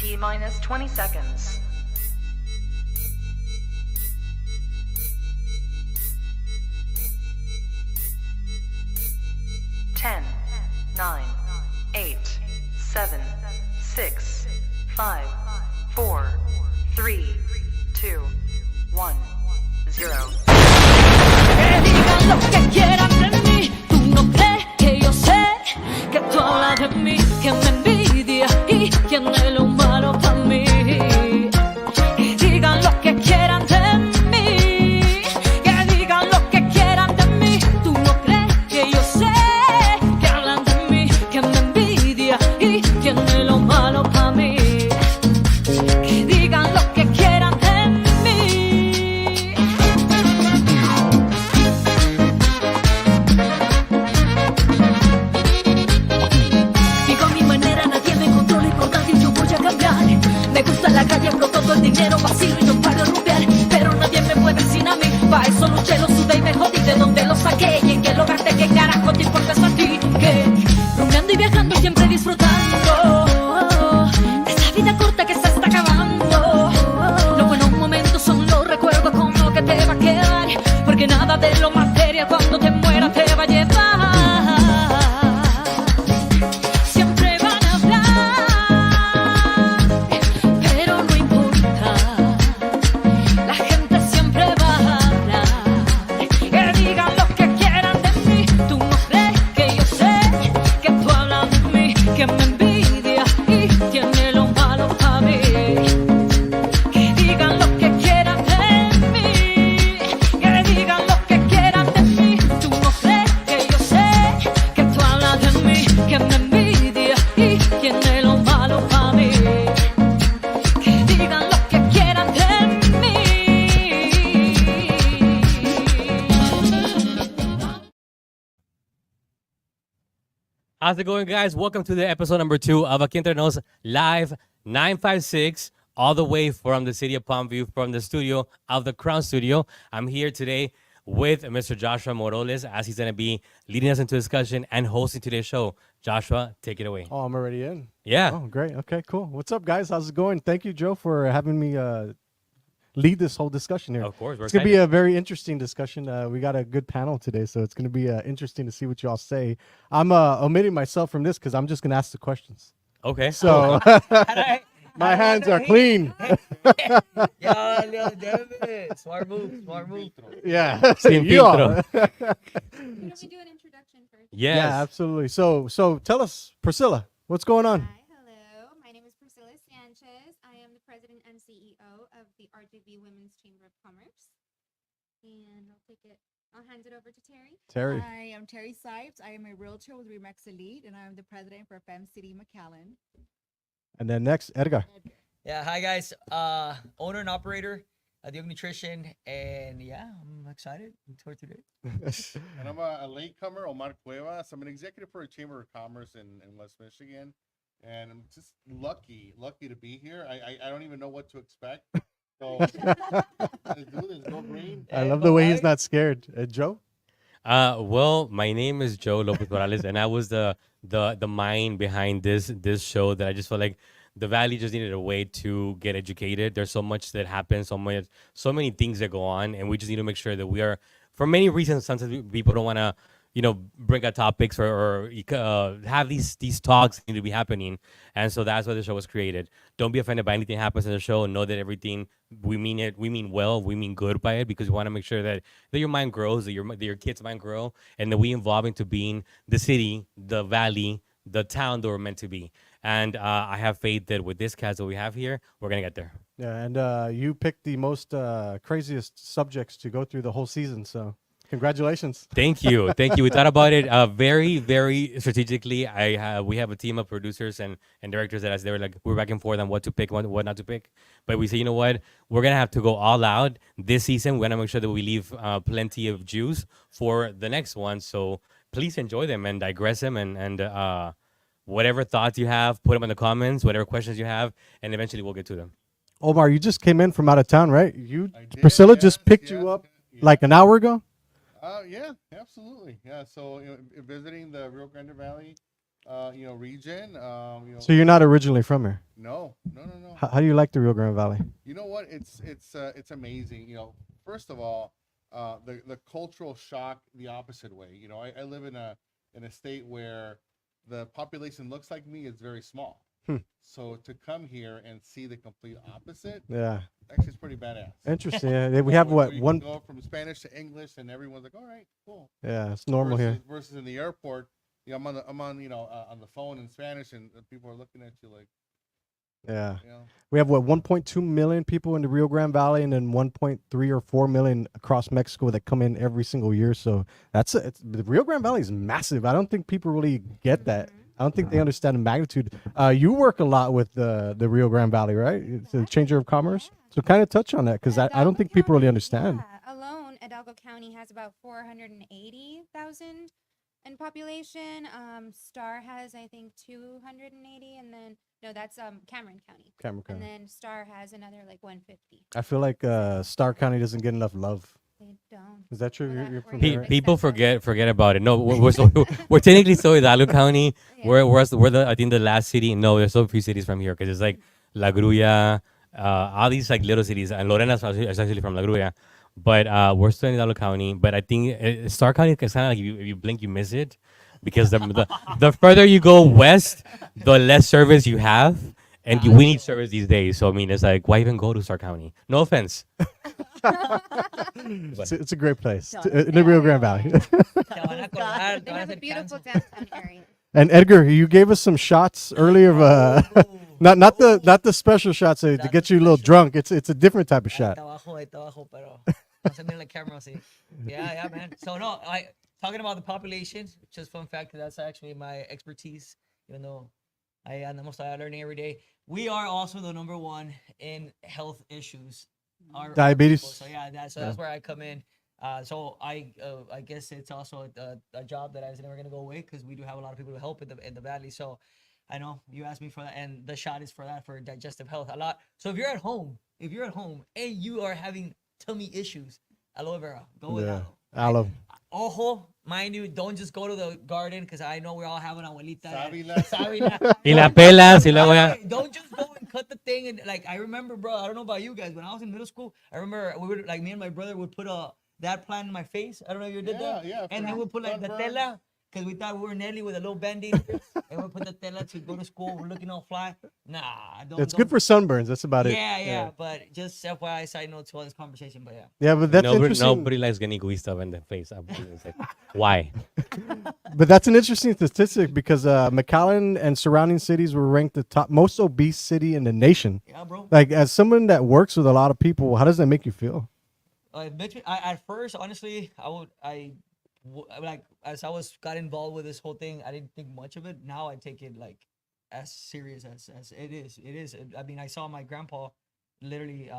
T-minus 20 seconds. 10, 9, 8, 7, 6, 5, 4, 3, 2, 1, 0. Que digan lo que quieran de mí. Tú no crees que yo sé que tú hablas de mí. Quien me envidia y quien es lo malo para mí. Que digan lo que quieran de mí. Que digan lo que quieran de mí. Tú no crees que yo sé que hablan de mí. Quien me envidia y quien es lo malo para mí. Que digan lo que quieran de mí. Digo a mi manera, nadie me controla y por nadie yo voy a cambiar. Me gusta la calle, pero todo el dinero vacío y no paro de rumbear. Pero nadie me puede sin a mí. Pa' eso luché, lo sudé y me jodí. De dónde lo saqué y en qué lo gasté. ¿Qué carajo te importa eso a ti? Que rumbeando y viajando siempre disfrutando de esta vida corta que se está acabando. Los buenos momentos son los recuerdos con lo que te va a quedar. Porque nada de lo material cuando te mueras te va a llevar. Siempre van a hablar, pero no importa. La gente siempre va a hablar. Que digan lo que quieran de mí. Tú no crees que yo sé que tú hablas de mí. Que me envidia y tiene lo malo para mí. Que digan lo que quieran de mí. Que digan lo que quieran de mí. Tú no crees que yo sé que tú hablas de mí. Que me envidia y tiene lo malo para mí. Que digan lo que quieran de mí. How's it going, guys? Welcome to the episode number 2 of Aqui, Entre Nos Live 956, all the way from the city of Palmview, from the studio of the Crown Studio. I'm here today with Mr. Joshua Morales, as he's going to be leading us into discussion and hosting today's show. Joshua, take it away. Oh, I'm already in. Yeah. Oh, great. Okay, cool. What's up, guys? How's it going? Thank you, Joe, for having me lead this whole discussion here. Of course, we're It's going to be excited. a very interesting discussion. We got a good panel today, so it's going to be interesting to see what you all say. I'm omitting myself from this because I'm just going to ask the questions. Okay. So my hands are clean. Yeah, damn it. Smart move, smart move. Yeah. Sin You all. filtro. Can we do an introduction first? Yes. Yeah, absolutely. So tell us, Priscilla, what's going on? Hi, hello. My name is Priscilla Sanchez. I am the president and CEO of the RJB Women's Chamber of Commerce. And I'll hand it over to Terry. Terry. Hi, I'm Terry Sipes. I am a realtor with Remax Elite, and I'm the president for Fem City McAllen. And then next, Edgar. Yeah, hi guys. Owner and operator at Young Nutrition, and yeah, I'm excited for today. And I'm a latecomer, Omar Cuevas. I'm an executive for a Chamber of Commerce in West Michigan. And I'm just lucky to be here. I don't even know what to expect. So let's do this. Go green. I love the way he's not scared. Joe? Well, my name is Joe Lopez Morales, and I was the mind behind this show that I just felt like the Valley just needed a way to get educated. There's so much that happens, so many things that go on, and we just need to make sure that we are, for many reasons, sometimes people don't want to, bring out topics or have these talks that need to be happening, and so that's why the show was created. Don't be offended by anything that happens in the show. Know that everything, we mean well, we mean good by it, because we want to make sure that your mind grows, that your kids' mind grow, and that we evolve into being the city, the Valley, the town that we're meant to be. And I have faith that with this cast that we have here, we're gonna get there. Yeah, and you picked the most craziest subjects to go through the whole season, so congratulations. Thank you. We thought about it very, very strategically. We have a team of producers and directors that, as they were like, we're back and forth on what to pick, what not to pick. But we say, you know what, we're gonna have to go all out this season. We're gonna make sure that we leave plenty of juice for the next one. So please enjoy them and digress them, and whatever thoughts you have, put them in the comments. Whatever questions you have, and eventually we'll get to them. Omar, you just came in from out of town, right? I did, Priscilla yes, just picked yes, you up yeah. like an hour ago? Yeah, absolutely. Yeah, so visiting the Rio Grande Valley, region. So you're not originally from here. No. How do you like the Rio Grande Valley? You know what? It's amazing. First of all, the cultural shock the opposite way. I live in a state where the population looks like me is very small. So to come here and see the complete opposite, Yeah. actually, it's pretty badass. Interesting. Yeah. We have what You one? can go from Spanish to English, and everyone's like, "All right, cool." Yeah, it's normal here. Versus in the airport, I'm on the phone in Spanish, and people are looking at you like, Yeah. you know. We have what 1.2 million people in the Rio Grande Valley, and then 1.3 or 4 million across Mexico that come in every single year. So the Rio Grande Valley is massive. I don't think people really get that. I don't think they understand the magnitude. You work a lot with the Rio Grande Valley, right? It's a changer of commerce. So kind of touch on that because I don't think people really understand. Yeah, alone, Hidalgo County has about 480,000 in population. Star has, I think, 280, and then no, that's Cameron County. Cameron And County. then Star has another like 150. I feel like Starr County doesn't get enough love. They don't. Is that true? Well, You're that- from we're there, right? People forget about it. No, we're technically so Hidalgo County. Yeah. We're the I think the last city. No, there's so few cities from here because it's like La Grulla, all these like little cities. And Lorena is actually from La Grulla, but we're still in Hidalgo County. But I think Starr County is kind of like if you blink, you miss it because the further you go west, the less service you have. And we need service these days. So, I mean, it's like, why even go to Starr County? No offense. It's a great place in the Rio Grande Valley. Te van a colgar, te They van a have a hacer beautiful cancel. downtown area. And Edgar, you gave us some shots earlier of not the special shots to Not get the you a little special. drunk. It's a different type of shot. Ahí está abajo, pero no se mira la camera, sí. Yeah, man. So no, talking about the population, just fun fact, 'cause that's actually my expertise, even though I andamos learning every day. We are also the number one in health issues. Our Diabetes. people. So yeah, that's where I come in. So I guess it's also a job that I was never gonna go away because we do have a lot of people to help in the valley. So I know you asked me for that, and the shot is for that, for digestive health a lot. So if you're at home and you are having tummy issues, aloe vera, go with Yeah. aloe. Aloe. Ojo, mind you, don't just go to the garden because I know we all have an abuelita. Sábila. Sábila. Y la pelas, y luego ya. Don't just go and cut the thing and like I remember, bro. I don't know about you guys. When I was in middle school, I remember we would like me and my brother would put that plant in my face. I don't know if you did that. Yeah, And then for we put like the sunburn. tela because we thought we were Nelly with a little band-aid, and we put the tela to go to school. We're looking all fly. Nah, don't. It's good for sunburns. That's about it. Yeah. But just FYI, side note to all this conversation. But yeah. Yeah, but that's interesting. Nobody likes getting gooey stuff in the face. It's like, why? But that's an interesting statistic because McAllen and surrounding cities were ranked the top most obese city in the nation. Yeah, bro. Like, as someone that works with a lot of people, how does that make you feel? At first, honestly, like as I got involved with this whole thing, I didn't think much of it. Now I take it like as serious as it is. It is. I mean, I saw my grandpa literally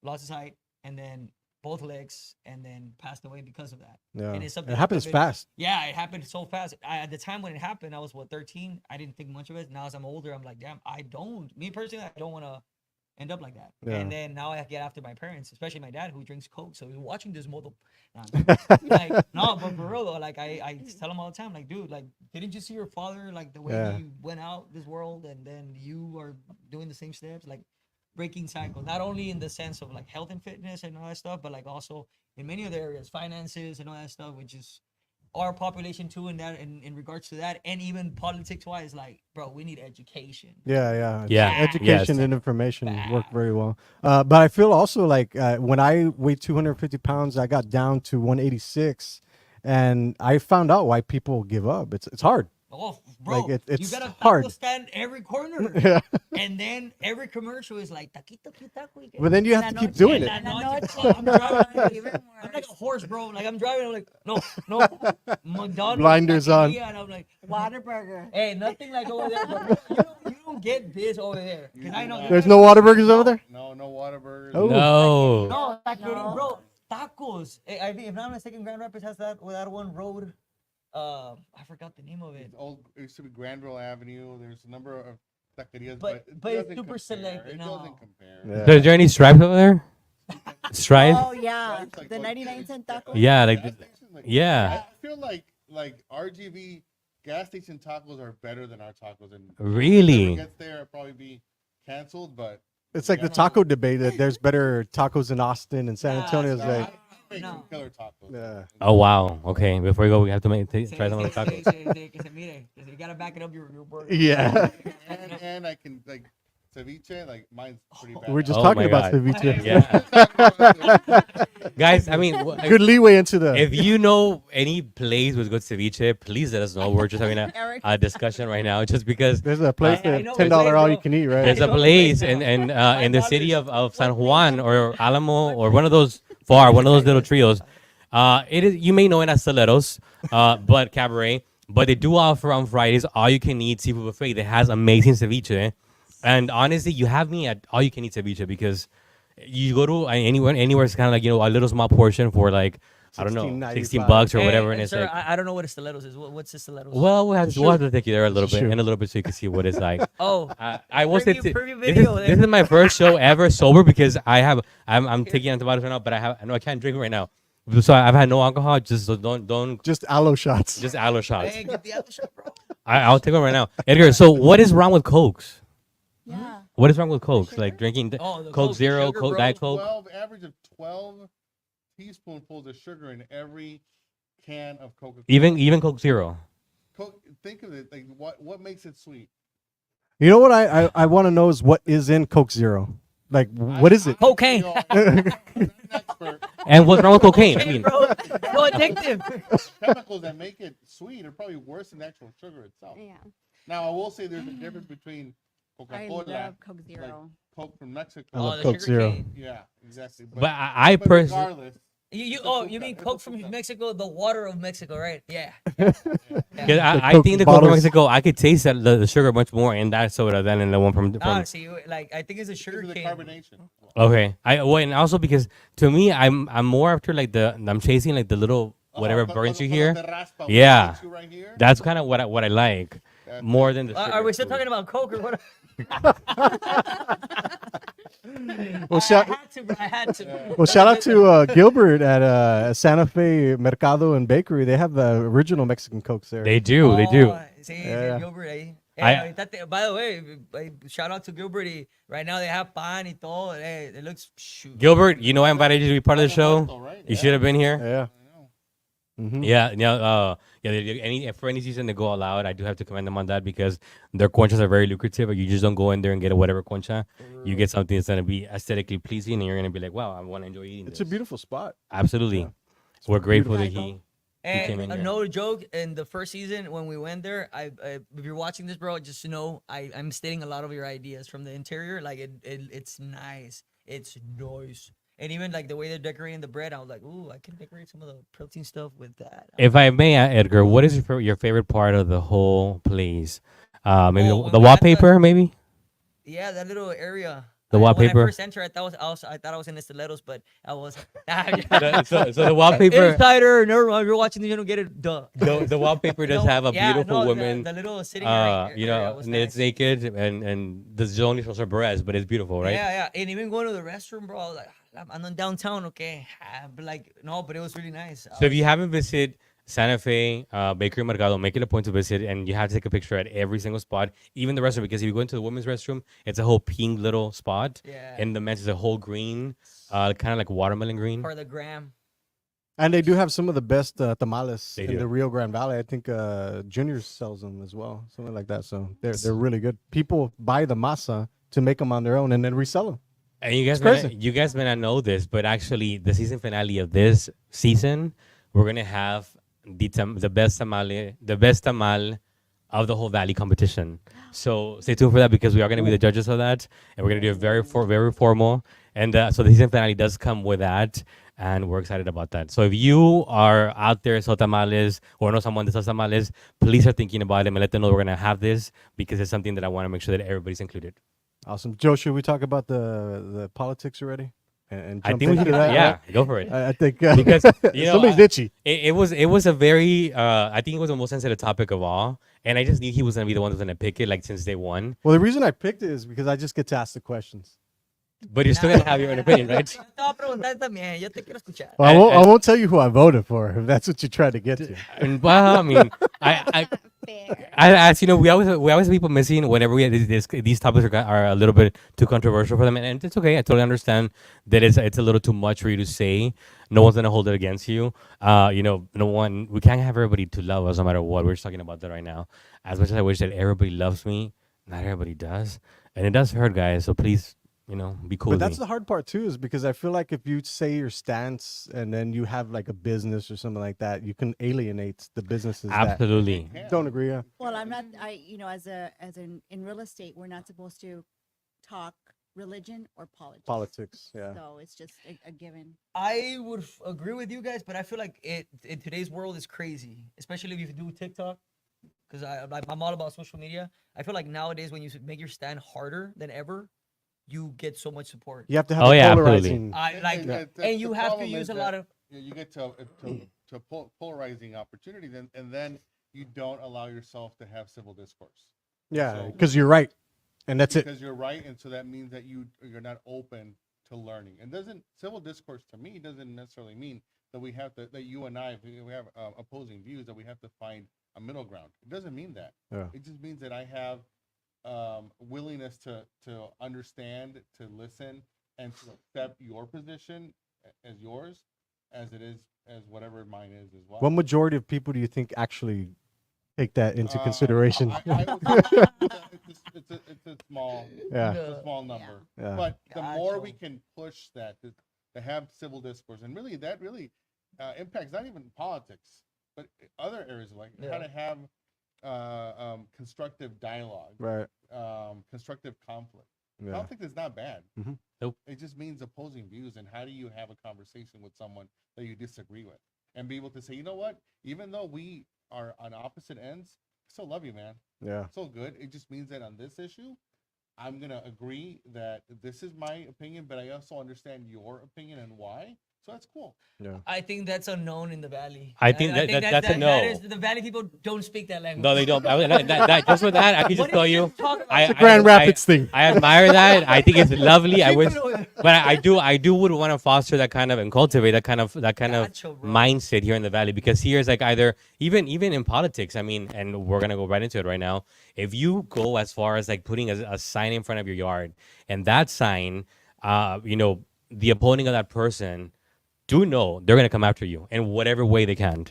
lost his height and then both legs and then passed away because of that. Yeah, And it's something it that happens I've been- fast. Yeah, it happened so fast. At the time when it happened, I was 13. I didn't think much of it. Now as I'm older, I'm like, damn, me personally, I don't want to end up like that. Yeah. And then now I get after my parents, especially my dad who drinks Coke. So he's watching this model. Like, no, but for real though, like I tell him all the time, like, dude, like, didn't you see your father, like the way Yeah. he went out this world, and then you are doing the same steps, like breaking cycles, not only in the sense of like health and fitness and all that stuff, but like also in many other areas, finances and all that stuff, which is our population too, in that in regards to that, and even politics wise, like, bro, we need education. Yeah. Yeah. Education Yes. and information work very well. But I feel also like when I weighed 250 pounds, I got down to 186, and I found out why people give up. It's hard. Oh, bro, Like, it's you got a hard. taco stand every corner, Yeah. and then every commercial is like taquito, taco. But then you have to La keep noche. doing And it. I know La it's- noche. I'm driving, Even I'm like worse. a horse, bro. Like I'm driving, I'm like, no, McDonald's, Blinders on. taqueria, and I'm like, Whataburger. hey, nothing like over there. But you don't get this over there. 'Cause I know There's no Whataburgers over there? No Whataburgers. Oh. No. No, taqueria, No. bro. Tacos. I think if I'm not mistaken, Grand Rapids has that one road. I forgot the name of it. It used to be Granville Avenue. There's a number of taquerias, But it it's doesn't super compare. selective, It no. doesn't compare. Yeah. So is there any stripes over there? Stripe? Oh yeah, Stripes, like the what- 99-cent taco. Yeah, like That's actually, like, yeah. I feel like RGV gas station tacos are better than our tacos. And Really? if it gets there, it'll probably be canceled. But It's like the taco debate that there's better tacos in Austin and San Antonio. It's no, like, I make some killer tacos. yeah. Oh wow. Okay. Before we go, we have to try some of the Se- tacos. que se mire. Que you gotta back it up your word. Yeah. And I can like ceviche. Like mine's pretty bad. We're just Oh talking my about God. ceviche. Yeah. Guys, I mean, Good leeway into the. if you know any place with good ceviche, please let us know. We're just having a discussion right now, just because There's a place I that know $10 the place, all you bro. can eat, right? there's a know, place right in now. in the city of San Juan or Alamo or one of those little trios. It is, you may know it as Stilettos, but Cabaret. But they do offer on Fridays all you can eat seafood buffet that has amazing ceviche. And honestly, you have me at all you can eat ceviche because you go to anywhere it's kind of like, a little small portion for like, I don't know, $16 or whatever, and it's sir, like, I don't know what a stilettos is. What's a stilettos? well, we'll have to take you there a little bit, Sure. in a little bit, so you can see what it's like. Oh, I will say Preview this video is, there. this is my first show ever sober because I'm taking antibiotics right now, but I know I can't drink right now, so I've had no alcohol. Just so don't Just aloe shots. just aloe shots. hey, get the other shot, bro. I'll take one right now. Edgar, so what is wrong with Cokes? Yeah. What is wrong with Cokes? Like drinking Oh, the Coke Coke, Zero, sugar, Coke bro. Diet Coke. 12 average of 12 teaspoonfuls of sugar in every can of Coca-Cola. Even Coke Zero. Coke, think of it like what makes it sweet. You know what I want to know is what is in Coke Zero? Like, what is it? Cocaine. I'm not an expert. And what's wrong with cocaine? I Hey, mean, bro, so addictive. Chemicals that make it sweet are probably worse than the actual sugar itself. Yeah. Now I will say there's a difference between I Coca-Cola, love Coke Zero. Coke from Mexico. I love the Coke sugar Zero. cane. Yeah, exactly. but I but personally, regardless, You mean Coke from Mexico, the water of Mexico, right? Yeah. I Coke think the Coke from bottles. Mexico, I could taste the sugar much more in that soda than in the one from. Honestly, like I think it's a sugar because of the cane. carbonation. Okay, and also because to me, I'm more after like I'm chasing like the little whatever burns you here. Yeah. Right here. That's kind of what I like That's more than the. Are we sugar. still talking about Coke or what? Well, shout, I had to. well, shout out to Gilbert at Santa Fe Mercado and Bakery. They have the original Mexican Cokes there. They do. See, Yeah. Gilbert ahí. I- By the way, shout out to Gilbert. Right now they have pan y todo. It looks shoot. Gilbert, you know I invited you to be part of the show. Right? You should have been here. Yeah. I know. Mhm. For any season they go all out, I do have to commend them on that because their conchas are very lucrative. You just don't go in there and get a whatever concha. You get something that's gonna be aesthetically pleasing, and you're gonna be like, wow, I want to enjoy eating It's this. a beautiful spot. Absolutely. Yeah. We're grateful that beautiful. came in And here. no joke, in the first season when we went there, if you're watching this, bro, just know I'm stating a lot of your ideas from the interior. Like it's nice, it's nice, and even like the way they're decorating the bread, I was like, ooh, I can decorate some of the protein stuff with that. If I may, Edgar, what is your favorite part of the whole place? Maybe Oh, the when we had the- wallpaper, maybe. Yeah, that little area. The When wallpaper? I first entered, I thought I was in Estilettos, but I was. So the wallpaper, Insider, never mind. If you're watching, you don't get it. Duh. the wallpaper does have a beautiful woman. The little sitting area. was and it's nice. naked and there's only for Berets, but it's beautiful, right? Yeah. And even going to the restroom, bro, I was like, I'm in downtown, okay. But like, no, but it was really nice. So if you haven't visited Santa Fe Bakery Mercado, make it a point to visit, and you have to take a picture at every single spot, even the restroom, because if you go into the women's restroom, it's a whole pink little spot, Yeah. and the men's is a whole green, kind of like watermelon green. For the gram. And they do have some of the best tamales They in do. the Rio Grande Valley. I think Juniors sells them as well, something like that. So they're really good. People buy the masa to make them on their own and then resell them. And you guys, It's crazy. you guys may not know this, but actually, the season finale of this season, we're gonna have the best tamal of the whole valley competition. So stay tuned for that because we are gonna be the judges of that, and we're gonna do it very formal. And so the season finale does come with that, and we're excited about that. So if you are out there sell tamales or know someone that sells tamales, please start thinking about them and let them know we're gonna have this because it's something that I want to make sure that everybody's included. Awesome. Joe, should we talk about the politics already? And I jump think we into should. that? Yeah, go for it. I think Because, you know, somebody's I- itchy. It was a very I think it was the most sensitive topic of all, and I just knew he was gonna be the one who's gonna pick it like since day one. Well, the reason I picked it is because I just get to ask the questions. But you're still gonna have your own opinion, right? Yo te voy a preguntar también, yo te quiero escuchar. Well, I won't tell you who I voted for if that's what you tried to get to. And well, I mean, fair. As you know, we always have people missing whenever we these topics are a little bit too controversial for them, and it's okay. I totally understand that it's a little too much for you to say. No one's gonna hold it against you. No one. We can't have everybody to love us no matter what. We're just talking about that right now. As much as I wish that everybody loves me, not everybody does, and it does hurt, guys. So please, be cool. But with that's me. the hard part too, is because I feel like if you say your stance and then you have like a business or something like that, you can alienate the businesses Absolutely. that don't agree. Yeah. Well, I'm not, in real estate, we're not supposed to talk religion or politics. Politics. Yeah. So it's just a given. I would agree with you guys, but I feel like it in today's world is crazy, especially if you do TikTok. Because I'm all about social media. I feel like nowadays when you make your stand harder than ever, you get so much support. You have to have Oh, a yeah, absolutely. polarizing. And you have to use a lot of. You get to polarizing opportunities, and then you don't allow yourself to have civil discourse. Yeah, So- because you're right, and that's it. Because you're right, and so that means that you're not open to learning. And doesn't civil discourse to me doesn't necessarily mean that we have to that you and I, if we have opposing views, that we have to find a middle ground. It doesn't mean that. Yeah. It just means that I have willingness to understand, to listen, and to accept your position as yours, as it is as whatever mine is as well. What majority of people do you think actually take that into consideration? I would say it's a small, Yeah. it's a small number. Yeah. But the more we Gotcha. can push that to have civil discourse, and really that really impacts not even politics, but other areas of life. Yeah. How to have constructive dialogue, Right. constructive conflict. Yeah. Conflict is not bad. Mhm. Nope. It just means opposing views, and how do you have a conversation with someone that you disagree with, and be able to say, you know what, even though we are on opposite ends, I still love you, man. Yeah. So good. It just means that on this issue, I'm gonna agree that this is my opinion, but I also understand your opinion and why. So that's cool. Yeah. I think that's unknown in the valley. I think that's a no. The valley people don't speak that language. No, they don't. Just with that, I can What just if tell you you. just talk about I, It's a Grand Rapids thing. I admire that. I think it's lovely. I wish, People- but I do would want to foster that kind of and cultivate that kind of Gotcha, bro. mindset here in the valley, because here is like either even in politics. I mean, and we're gonna go right into it right now. If you go as far as like putting a sign in front of your yard, and that sign, the opponent of that person, do know they're gonna come after you in whatever way they can,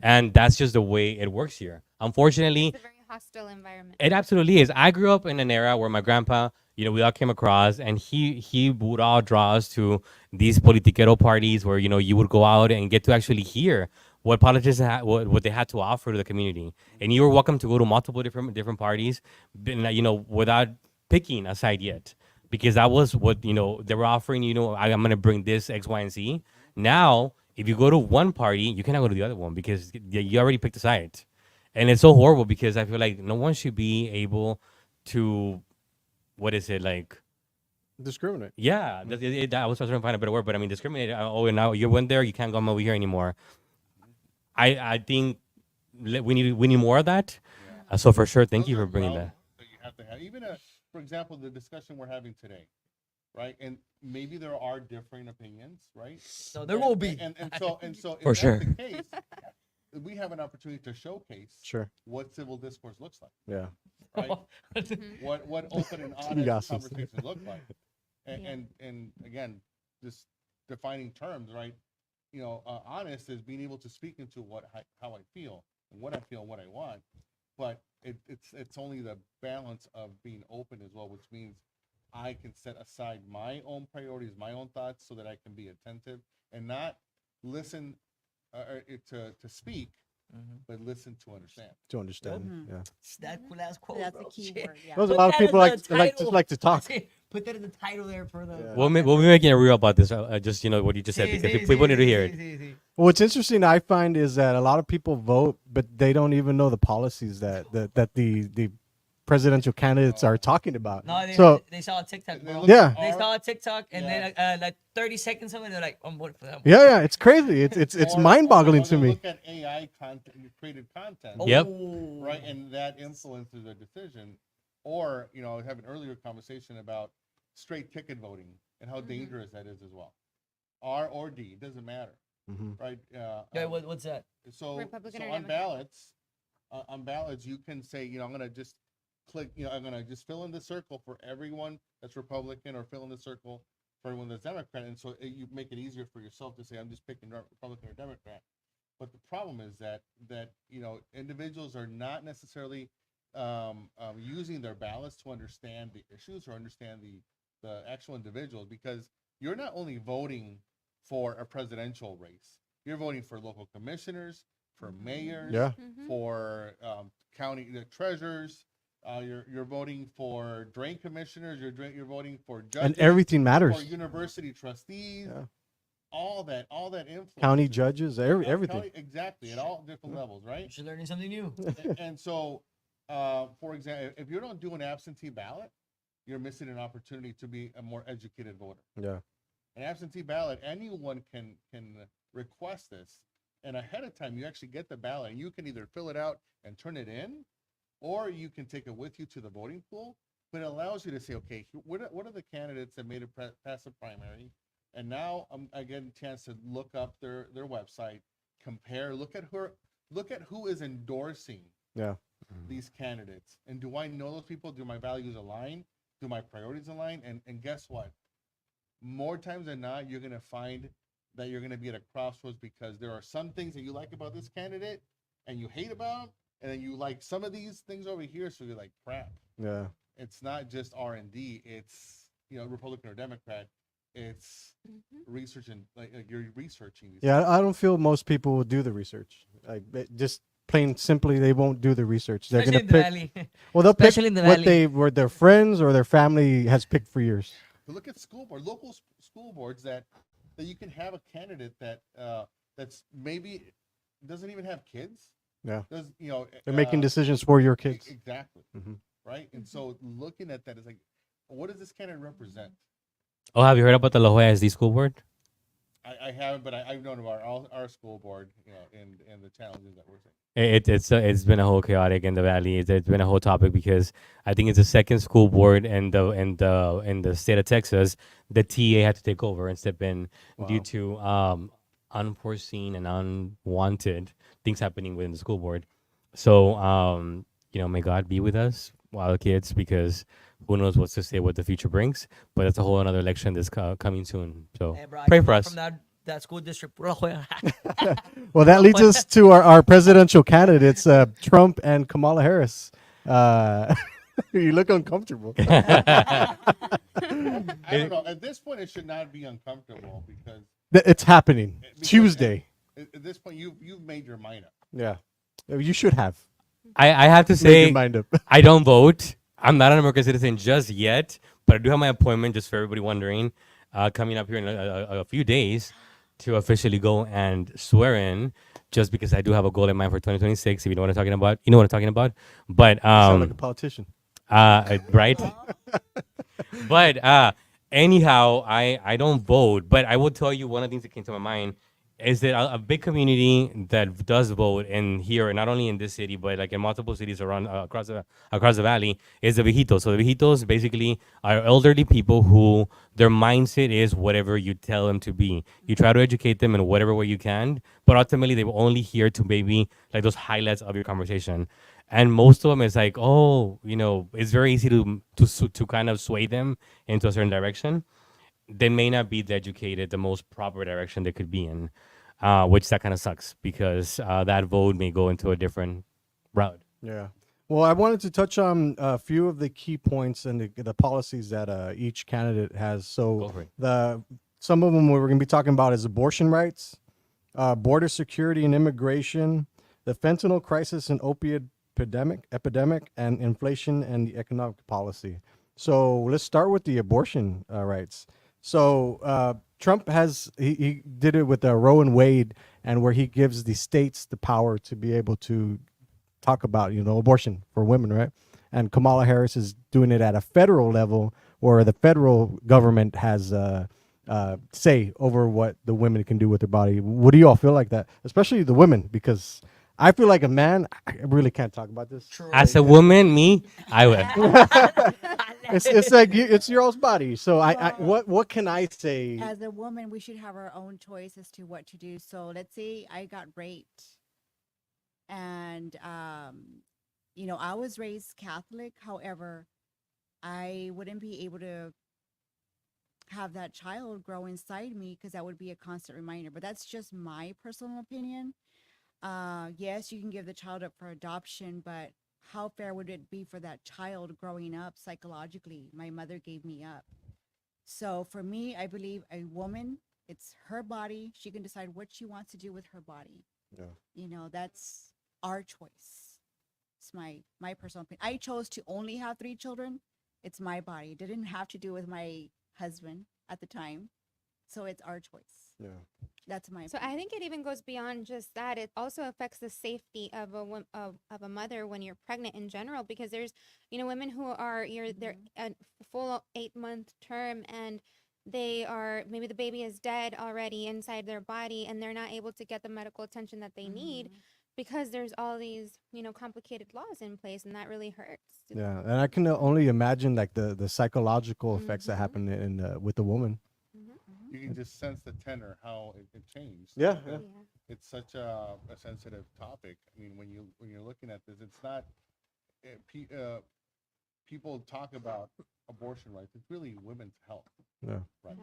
and that's just the way it works here. Unfortunately, It's a very hostile environment. it absolutely is. I grew up in an era where my grandpa, we all came across, and he would all draw us to these politiquero parties where you would go out and get to actually hear what politicians what they had to offer to the community, and you were welcome to go to multiple different parties, without picking a side yet, because that was what they were offering. I'm gonna bring this X, Y, and Z. Now, if you go to one party, you cannot go to the other one because you already picked a side. And it's so horrible because I feel like no one should be able to, what is it, like, Discriminate. yeah, I was trying to find a better word, but I mean, discriminate. Oh, now you went there, you can't come over here anymore. I think we need more of that. So for sure, thank you Those for are bringing realms that. that you have to have. Even for example, the discussion we're having today, right? And maybe there are differing opinions, right? So there will be. And so if For that's sure. the case, we have an opportunity to showcase Sure. what civil discourse looks like, Yeah. right? what open and You got honest some conversations look like, and again, just defining terms, right? Honest is being able to speak into how I feel and what I feel and what I want, but it's only the balance of being open as well, which means I can set aside my own priorities, my own thoughts, so that I can be attentive and not listen to speak, but listen to understand. To understand. Mhm. Yeah. That last quote. That's bro. the key Shit. word. Yeah. Those a Put lot of that people as the just title. like to talk. Put that in the title there for the. Yeah. We'll be making it real about this. Just what you just said, because people need to hear it. What's interesting, I find, is that a lot of people vote, but they don't even know the policies that the presidential candidates are talking about. No, they saw a TikTok, They bro. look Yeah. at They our- saw a TikTok, and Yeah. then like 30 seconds of it, they're like, I'm voting for that. Yeah, it's crazy. It's or- mind-boggling or to they me. Look at AI content, created content. Yep. Oh. Right, and that influences their decision. Or I have an earlier conversation about straight ticket voting and how dangerous that is as well. R or D, it doesn't matter, Mhm. right? Yeah, what's that? So Republican or on Democrat? ballots, on ballots, you can say, I'm going to just click, I'm going to just fill in the circle for everyone that's Republican, or fill in the circle for everyone that's Democrat. And so you make it easier for yourself to say, I'm just picking Republican or Democrat. But the problem is that individuals are not necessarily using their ballots to understand the issues or understand the actual individuals, because you're not only voting for a presidential race, you're voting for local commissioners, for mayors, Yeah. for county treasurers. You're voting for drain commissioners. You're voting for judges, And everything for matters. university trustees. Yeah. All that influence. County judges, everything. Exactly, at all different levels, right? You're learning something new. And so, for example, if you don't do an absentee ballot, you're missing an opportunity to be a more educated voter. Yeah. An absentee ballot, anyone can request this, and ahead of time, you actually get the ballot, and you can either fill it out and turn it in, or you can take it with you to the voting pool. But it allows you to say, okay, what are the candidates that made it past the primary? And now I get a chance to look up their website, compare, look at who is endorsing Yeah. these candidates. And do I know those people? Do my values align? Do my priorities align? And guess what? More times than not, you're going to find that you're going to be at a crossroads, because there are some things that you like about this candidate and you hate about them, and then you like some of these things over here, so you're like, crap. Yeah. It's not just R&D. It's, Republican or Democrat. It's research, and like you're researching these. Yeah, I don't feel most people will do the research. Like just plain simply, they won't do the research. They're Especially gonna in the pick. valley. Well, they'll pick Especially in the what valley. were their friends or their family has picked for years. But look at local school boards that you can have a candidate that's maybe doesn't even have kids. Yeah. Does They're making decisions for your kids. Exactly. Mhm. Right. And so looking at that is like, what does this candidate represent? Oh, have you heard about the La Jolla SD school board? I haven't, but I've known about our school board, and the challenges that we're seeing. It's been a whole chaotic in the valley. It's been a whole topic because I think it's the second school board in the state of Texas. The TA had to take over and step in due to unforeseen and unwanted things happening within the school board. So may God be with us, wild kids, because who knows what to say, what the future brings. But that's a whole another election that's coming soon. So Hey, bro, I pray come for from us. that school district. Puro La Jolla. Well, that leads us to our presidential candidates, Trump and Kamala Harris. You look uncomfortable. I don't know. At this point, it should not be uncomfortable, because It's happening because Tuesday. at this point, you've made your mind up. Yeah, you should have I have to made say, your mind up. I don't vote. I'm not an American citizen just yet, but I do have my appointment, just for everybody wondering, coming up here in a few days to officially go and swear in, just because I do have a goal in mind for 2026. If you know what I'm talking about, you know what I'm talking about. But Sound like a politician. right? But anyhow, I don't vote, but I will tell you one of the things that came to my mind is that a big community that does vote in here, not only in this city, but like in multiple cities around across the valley, is the viejitos. So the viejitos basically are elderly people who their mindset is whatever you tell them to be. You try to educate them in whatever way you can, but ultimately they will only hear to maybe like those highlights of your conversation. And most of them is like, oh, it's very easy to kind of sway them into a certain direction. They may not be the most proper direction they could be in, which that kind of sucks, because that vote may go into a different route. Yeah. Well, I wanted to touch on a few of the key points and the policies that each candidate has. Go So for it. some of them we're going to be talking about is abortion rights, border security and immigration, the fentanyl crisis and opiate epidemic, and inflation and the economic policy. So let's start with the abortion rights. So Trump he did it with Roe and Wade, and where he gives the states the power to be able to talk about abortion for women, right? And Kamala Harris is doing it at a federal level, where the federal government has say over what the women can do with their body. What do you all feel like that, especially the women? Because I feel like a man, I really can't talk about this. As a woman, I would. It's like it's your own body. So what can I say? As a woman, we should have our own choice as to what to do. So let's say I got raped. And you know, I was raised Catholic. However, I wouldn't be able to have that child grow inside me because that would be a constant reminder. But that's just my personal opinion. Yes, you can give the child up for adoption, but how fair would it be for that child growing up psychologically? My mother gave me up. So for me, I believe a woman, it's her body. She can decide what she wants to do with her body. Yeah. You know, that's our choice. It's my personal opinion. I chose to only have 3 children. It's my body. It didn't have to do with my husband at the time. So it's our choice. Yeah. That's my So I think it even goes beyond just that. It also affects the safety of of a mother when you're pregnant in general, because there's, you know, women who are they're a full 8-month term, and they are, maybe the baby is dead already inside their body, and they're not able to get the medical attention that they need because there's all these, you know, complicated laws in place, and that really hurts. Yeah, and I can only imagine like the psychological effects that happen in with the woman. You can just sense the tenor, how it changed. Yeah, because Yeah. It's such a sensitive topic. I mean, when you're looking at this, it's not people talk about abortion rights. It's really women's health Yeah. rights,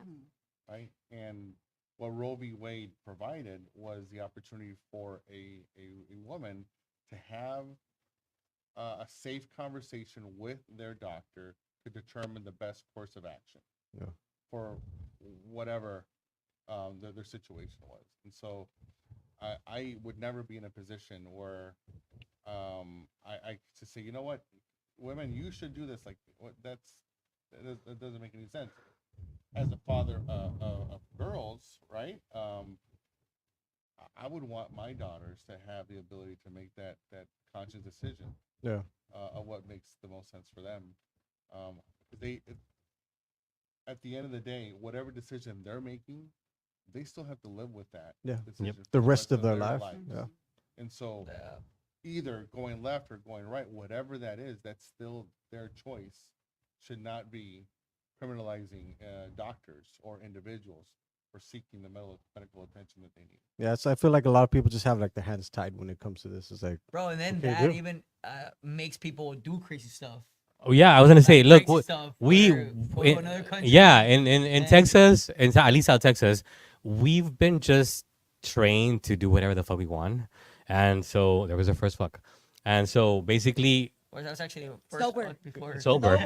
right? And what Roe v. Wade provided was the opportunity for a woman to have a safe conversation with their doctor to determine the best course of action Yeah. for whatever their situation was. And so I would never be in a position where I to say, you know what, women, you should do this. Like, what? That doesn't make any sense. As a father of girls, right? I would want my daughters to have the ability to make that conscious decision Yeah. of what makes the most sense for them. At the end of the day, whatever decision they're making, they still have to live with that. Yeah. decision for The rest of their lives. life. Yeah. And so, either going left or going right, whatever that is, that's still their choice. Should not be criminalizing doctors or individuals for seeking the medical attention that they need. Yeah. So I feel like a lot of people just have like their hands tied when it comes to this. It's like, Bro, and then Okay, that do. even makes people do crazy stuff. Oh yeah, I was gonna say, look, Crazy stuff we, for another country. yeah, in and- Texas, at least South Texas, we've been just trained to do whatever the fuck we want, and so there was a first fuck, and so basically Or that was actually first Sober. fuck before. sober.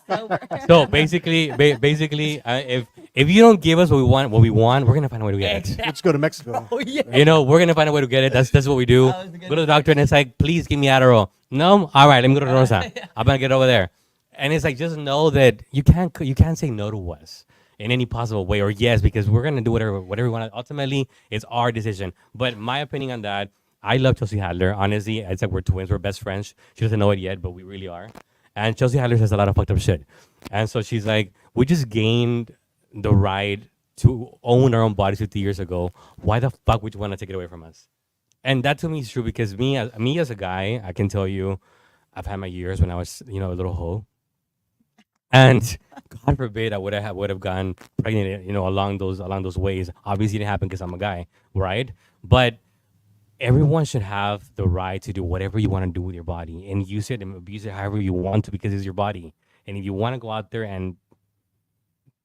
Sober. So basically, if you don't give us what we want, we're gonna find a way to get it. let's go to Mexico. Oh yeah. You know, we're gonna find a way to get it. That's what we do. That was the Go to the doctor and it's like, please give me Adderall. No, all right, let me go to Rosa. I'm gonna get over there. And it's like, just know that you can't say no to us in any possible way, or yes, because we're gonna do whatever we want. Ultimately, it's our decision. But my opinion on that, I love Chelsea Hadler. Honestly, it's like we're twins, we're best friends. She doesn't know it yet, but we really are. And Chelsea Hadler says a lot of fucked up shit. And so she's like, we just gained the right to own our own bodies 50 years ago. Why the fuck would you want to take it away from us? And that to me is true, because me as a guy, I can tell you, I've had my years when I was, a little hoe. And God forbid I would have gotten pregnant, along those ways. Obviously, it didn't happen because I'm a guy, right? But everyone should have the right to do whatever you want to do with your body and use it and abuse it however you want to, because it's your body. And if you want to go out there and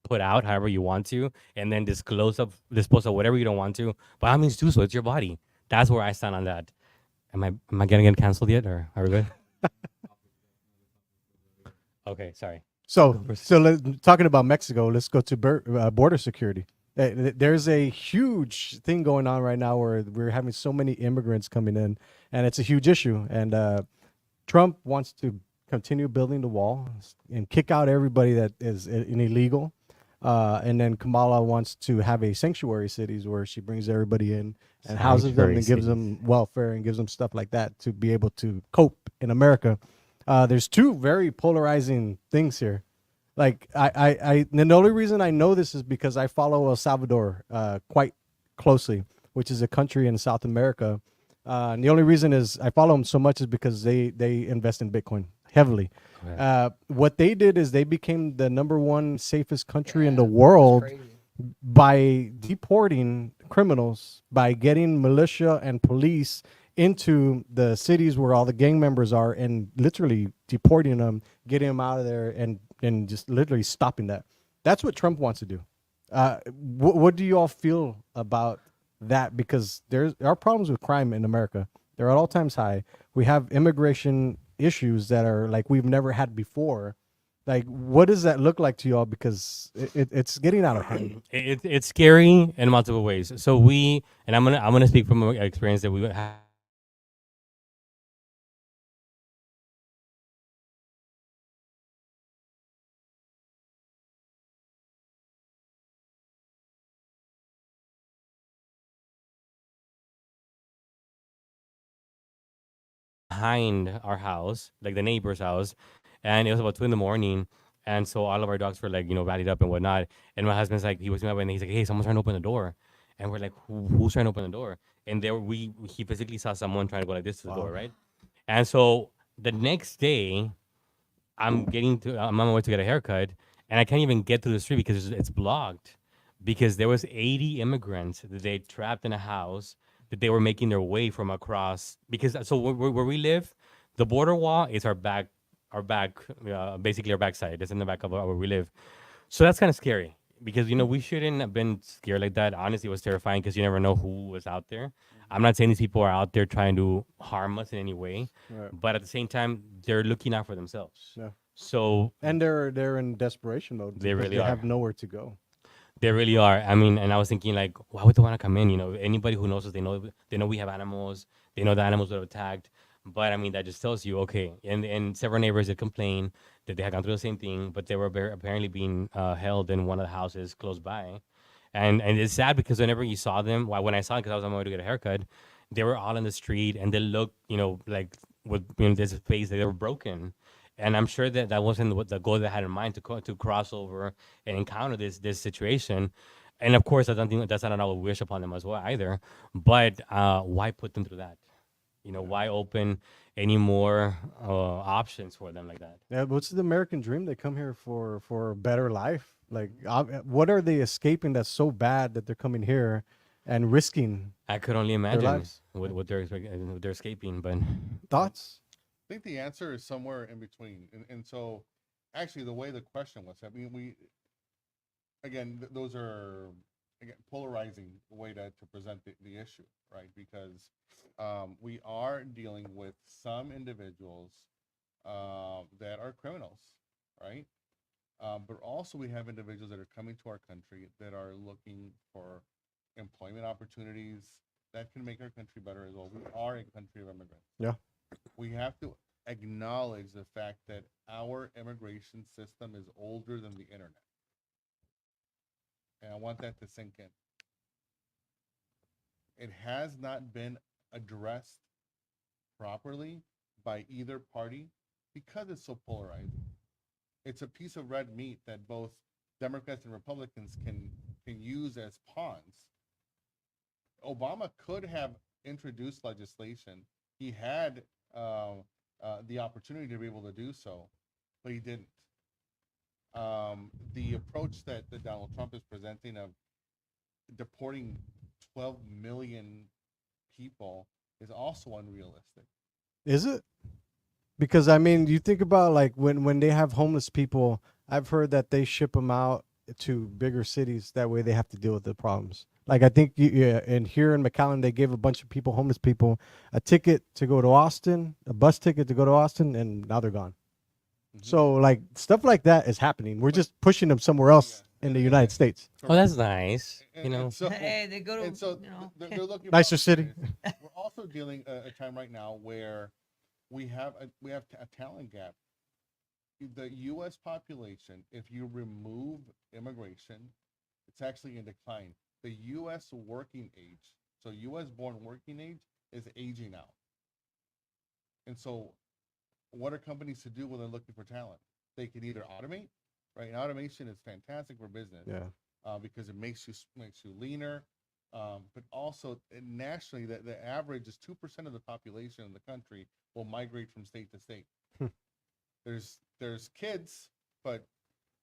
put out however you want to, and then dispose of whatever you don't want to, by all means do so. It's your body. That's where I stand on that. Am I gonna get canceled yet, or are we good? Okay, sorry. So talking about Mexico, let's go to border security. There's a huge thing going on right now where we're having so many immigrants coming in, and it's a huge issue. And Trump wants to continue building the wall and kick out everybody that is illegal. And then Kamala wants to have a sanctuary cities where she brings everybody in and houses them and gives them welfare and gives them stuff like that to be able to cope in America. There's two very polarizing things here. Like and the only reason I know this is because I follow El Salvador quite closely, which is a country in South America. And the only reason is I follow them so much is because they invest in Bitcoin heavily. What they did is they became the #1 safest country in the world by deporting criminals, by getting militia and police into the cities where all the gang members are and literally deporting them, getting them out of there, and just literally stopping that. That's what Trump wants to do. What do you all feel about that? Because there are problems with crime in America. They're at all times high. We have immigration issues that are like we've never had before. Like, what does that look like to y'all? Because it's getting out of hand. It's scary in multiple ways. So we, and I'm gonna speak from an experience that we had behind our house, like the neighbor's house, and it was about 2 in the morning. And so all of our dogs were like, rallied up and whatnot. And my husband's like, he was me up and he's like, hey, someone's trying to open the door. And we're like, who's trying to open the door? And there he physically saw someone trying to go like this to the door, right? And so the next day, I'm on my way to get a haircut, and I can't even get to the street because it's blocked, because there was 80 immigrants that they trapped in a house that they were making their way from across. Because so where we live, the border wall is basically our backside. It's in the back of where we live. So that's kind of scary because we shouldn't have been scared like that. Honestly, it was terrifying because you never know who was out there. I'm not saying these people are out there trying to harm us in any way, Right. but at the same time, they're looking out for themselves. Yeah. So And they're in desperation mode. They because really they are. have nowhere to go. they really are. I mean, and I was thinking like, why would they want to come in? Anybody who knows us, they know we have animals. They know the animals would have attacked. But I mean, that just tells you, okay. And several neighbors did complain that they had gone through the same thing, but they were apparently being held in one of the houses close by. And it's sad because whenever you saw them, when I saw them, because I was on my way to get a haircut, they were all in the street and they looked, like with this face that they were broken. And I'm sure that that wasn't what the goal they had in mind to cross over and encounter this situation. And of course, I don't think that's not an all wish upon them as well either. But why put them through that? Why open any more options for them like that? Yeah, what's the American dream? They come here for a better life. Like, what are they escaping that's so bad that they're coming here and risking I could only imagine lives. what they're escaping. But thoughts? I think the answer is somewhere in between. And so, actually, the way the question was, I mean, those are, again, polarizing way to present the issue, right? Because we are dealing with some individuals that are criminals, right? But also we have individuals that are coming to our country that are looking for employment opportunities that can make our country better as well. We are a country of immigrants. Yeah. We have to acknowledge the fact that our immigration system is older than the internet. And I want that to sink in. It has not been addressed properly by either party because it's so polarizing. It's a piece of red meat that both Democrats and Republicans can use as pawns. Obama could have introduced legislation. He had the opportunity to be able to do so, but he didn't. The approach that Donald Trump is presenting of deporting 12 million people is also unrealistic. Is it? Because I mean, you think about like when they have homeless people, I've heard that they ship them out to bigger cities. That way they have to deal with the problems. Like I think and here in McAllen, they gave a bunch of people, homeless people, a ticket to go to Austin, a bus ticket to go to Austin, and now they're gone. Mhm. So like stuff like that is happening. We're just pushing them somewhere else in the United States. oh, that's nice. And so, Hey, they go to, and so you know. they're looking for Nicer city. opportunities. We're also dealing a time right now where we have a talent gap. The U.S. population, if you remove immigration, it's actually in decline. The U.S. working age, so U.S. born working age, is aging out. And so, what are companies to do when they're looking for talent? They can either automate, right? And automation is fantastic for business. Yeah. Because it makes you leaner, but also nationally, the average is 2% of the population in the country will migrate from state to state. There's kids, but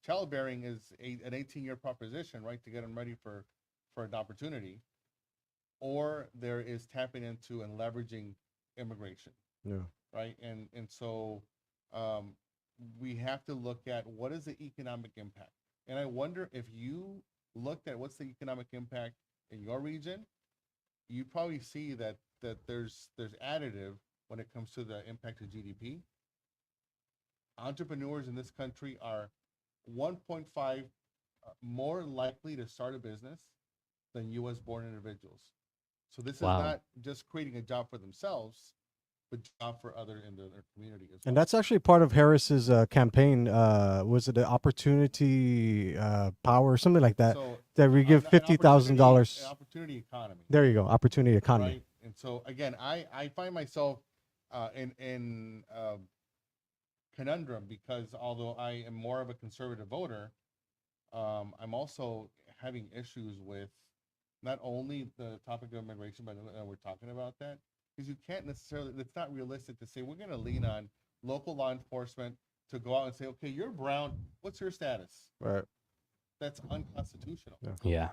childbearing is an 18-year proposition, right, to get them ready for an opportunity. or there is tapping into and leveraging immigration, Yeah. right? And so um, we have to look at what is the economic impact. And I wonder if you looked at what's the economic impact in your region, you probably see that there's additive when it comes to the impact of GDP. Entrepreneurs in this country are 1.5 more likely to start a business than U.S. born individuals. So this Wow. is not just creating a job for themselves, but job for other in their community as well. And that's actually part of Harris's campaign. Was it the opportunity power or something like that? So That we give an $50,000. opportunity economy, There you go, opportunity economy. right? And so again, I find myself in conundrum because although I am more of a conservative voter, I'm also having issues with not only the topic of immigration, but we're talking about that because you can't necessarily. It's not realistic to say we're going to lean on local law enforcement to go out and say, okay, you're brown. What's your status? Right. That's unconstitutional, Yeah.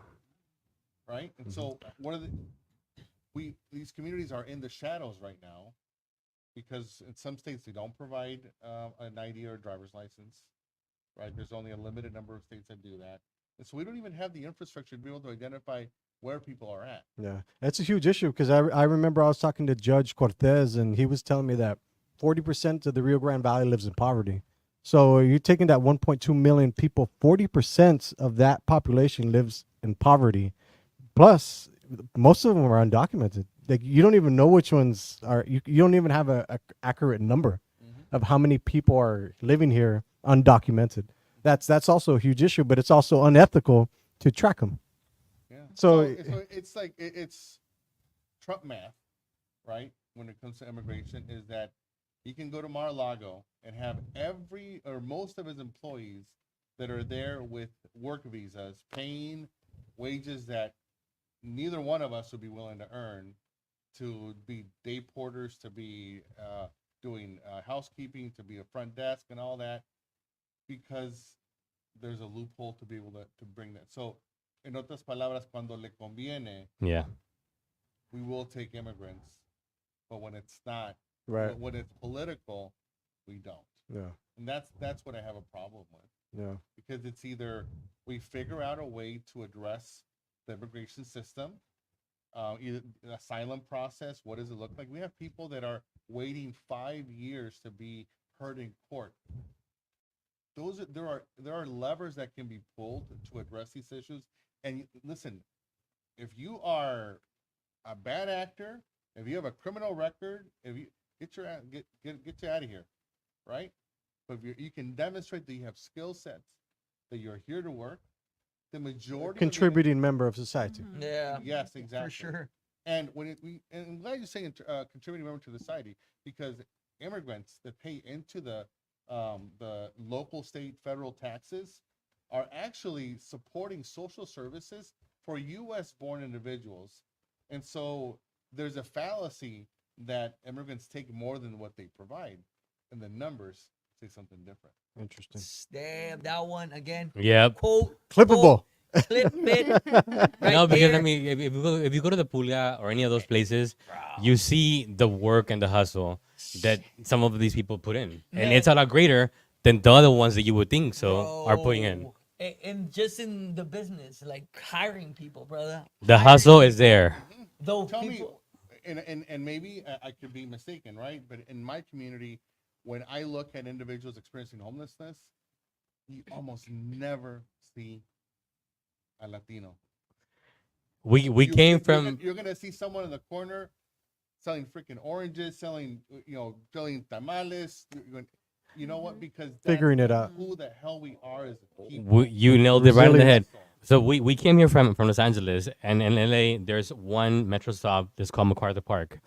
right? And so what are these communities are in the shadows right now because in some states they don't provide an ID or a driver's license, right? There's only a limited number of states that do that, and so we don't even have the infrastructure to be able to identify where people are at. Yeah, it's a huge issue because I remember I was talking to Judge Cortez and he was telling me that 40% of the Rio Grande Valley lives in poverty. So you're taking that 1.2 million people, 40% of that population lives in poverty. Plus, most of them are undocumented. Like you don't even know which ones are. You don't even have a accurate number of how many people are living here undocumented. That's also a huge issue, but it's also unethical to track them. Yeah. So- So it's like it's Trump math, right? When it comes to immigration, is that he can go to Mar-a-Lago and have every or most of his employees that are there with work visas paying wages that neither one of us would be willing to earn, to be day porters, to be doing housekeeping, to be a front desk and all that, because there's a loophole to be able to bring that. So, en otras palabras, cuando le conviene, Yeah. we will take immigrants, but when it's not, Right. when it's political, we don't. Yeah. And that's what I have a problem with, Yeah. because it's either we figure out a way to address the immigration system, either the asylum process. What does it look like? We have people that are waiting 5 years to be heard in court. There are levers that can be pulled to address these issues. And listen, if you are a bad actor, if you have a criminal record, if you get you out of here, right? But if you can demonstrate that you have skill sets, that you're here to work, the majority of the- Contributing member of society. Yeah. Yes, exactly. For sure. And and I'm glad you're saying contributing member to the society, because immigrants that pay into the local, state, federal taxes are actually supporting social services for U.S. born individuals. And so there's a fallacy that immigrants take more than what they provide, and the numbers say something different. Interesting. Damn, that one again. Yep. Quote. Clippable. Clip it. Right No, because there. I mean, if you go to the Puglia or any of those places, you see the work and the hustle that some of these people put in, and it's a lot greater than the other ones that you would think are putting in. Bro. And just in the business, like hiring people, brother. The Hiring hustle is people. there. Though Tell people, me, and maybe I could be mistaken, right? But in my community, when I look at individuals experiencing homelessness, you almost never see a Latino. We came You're from you're gonna see someone in the corner selling freaking oranges, selling tamales. You know what? Because that's Figuring it out. who the hell we are as a people. you nailed it right on the head. Resilience. So we came here from Los Angeles, and in LA there's one metro stop that's called MacArthur Park.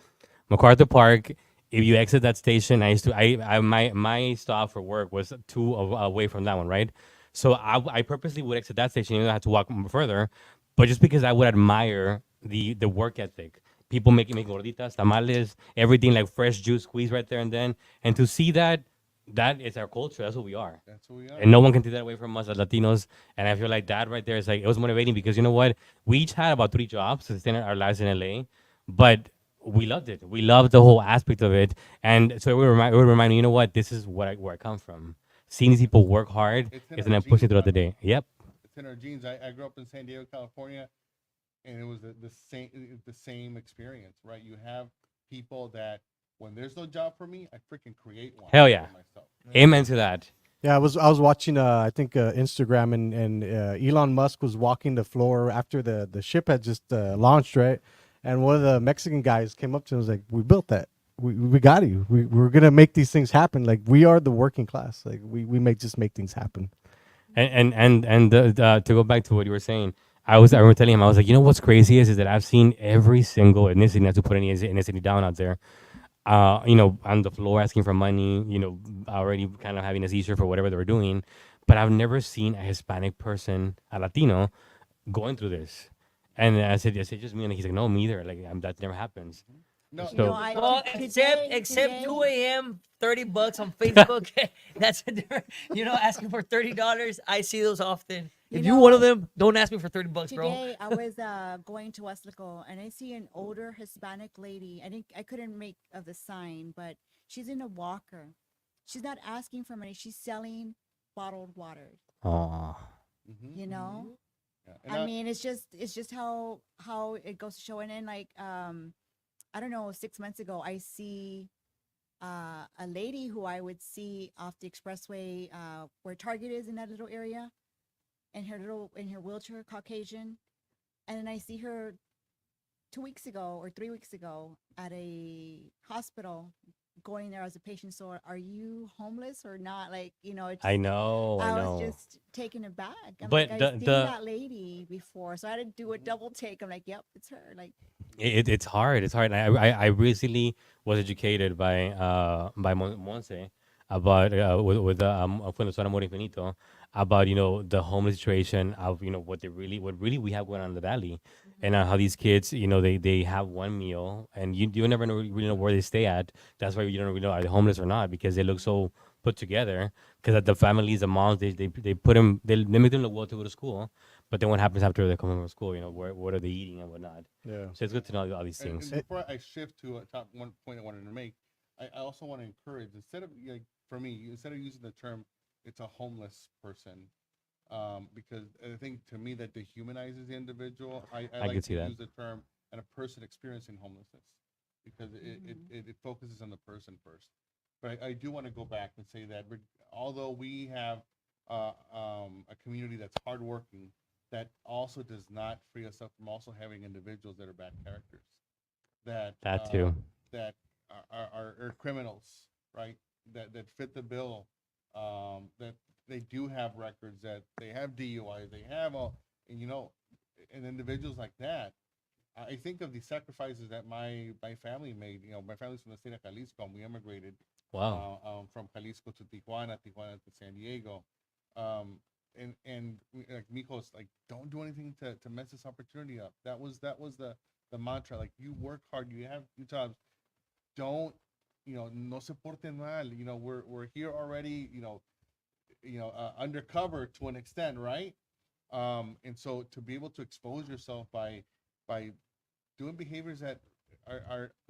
MacArthur Park. If you exit that station, my stop for work was away from that one, right? So I purposely would exit that station, even though I had to walk further, but just because I would admire the work ethic. People making gorditas, tamales, everything like fresh juice squeezed right there and then, and to see that that is our culture. That's what we are. That's who we are. And no one can take that away from us as Latinos. And I feel like that right there is like, it was motivating because you know what? We each had about 3 jobs to sustain our lives in LA, but we loved it. We loved the whole aspect of it. And so it would remind me, you know what? This is where I come from. Seeing these people work hard It's in is our then pushing genes, throughout the brother. day. Yep. It's in our genes. I grew up in San Diego, California, and it was the same experience, right? You have people that when there's no job for me, I freaking create one. Hell yeah. For myself. Amen to that. Yeah, I was watching I think Instagram, and Elon Musk was walking the floor after the ship had just launched, right? And one of the Mexican guys came up to him and was like, "We built that. We got you. We're gonna make these things happen. Like we are the working class. Like we make things happen." And to go back to what you were saying, I remember telling him, I was like, you know what's crazy is that I've seen every single ethnicity, not to put any ethnicity down out there, on the floor asking for money, already kind of having a seizure for whatever they were doing, but I've never seen a Hispanic person, a Latino, going through this. And I said, just me, and he's like, no, me either. Like that never happens. No, So- You know, I, Well, today- except today- 2 a.m., $30 on Facebook. That's a different, asking for $30. I see those often. You If you're one of know, them, don't ask me for $30, bro. Today I was going to Westlaco and I see an older Hispanic lady. I couldn't make of the sign, but she's in a walker. She's not asking for money. She's selling bottled water. Aw. Mhm. You know, Yeah. And I mean, it's just how it goes to show. And then like I don't know, 6 months ago, I see a lady who I would see off the expressway where Target is in that little area, in her wheelchair, Caucasian, and then I see her 2 weeks ago or 3 weeks ago at a hospital going there as a patient. So are you homeless or not? Like, it's, I know. I was just taken aback. I'm But like, the- I've seen the- that lady before, so I had to do a double take. I'm like, yep, it's her. Like, It's hard. It's hard. And I recently was educated by Monse about with Fundación Amor Infinito about the homeless situation of what really we have going on in the valley, and how these kids they have one meal and you never really know where they stay at. That's why you don't really know are they homeless or not, because they look so put together, because the families, the moms, they put them, they make them look well to go to school, but then what happens after they come home from school, what are they eating and whatnot. Yeah. So it's good to know all these And things. before I shift to a top one point I wanted to make, I also want to encourage, instead of like for me, instead of using the term it's a homeless person, because I think to me that dehumanizes the individual. I like could to see that. use the term and a person experiencing homelessness, because it focuses on the person first. But I do want to go back and say that although we have a community that's hardworking, that also does not free us up from also having individuals that are bad characters, that Too. that are criminals, right? That fit the bill, that they do have records, that they have DUIs, they have all, and individuals like that. I think of the sacrifices that my family made. My family's from the state of Jalisco, and we immigrated Wow. from Jalisco to Tijuana to San Diego. And like Mijo's like, don't do anything to mess this opportunity up. That was the mantra. Like, you work hard, you have your jobs. Don't, no se porten mal. We're here already. Undercover to an extent, right? And so to be able to expose yourself by doing behaviors that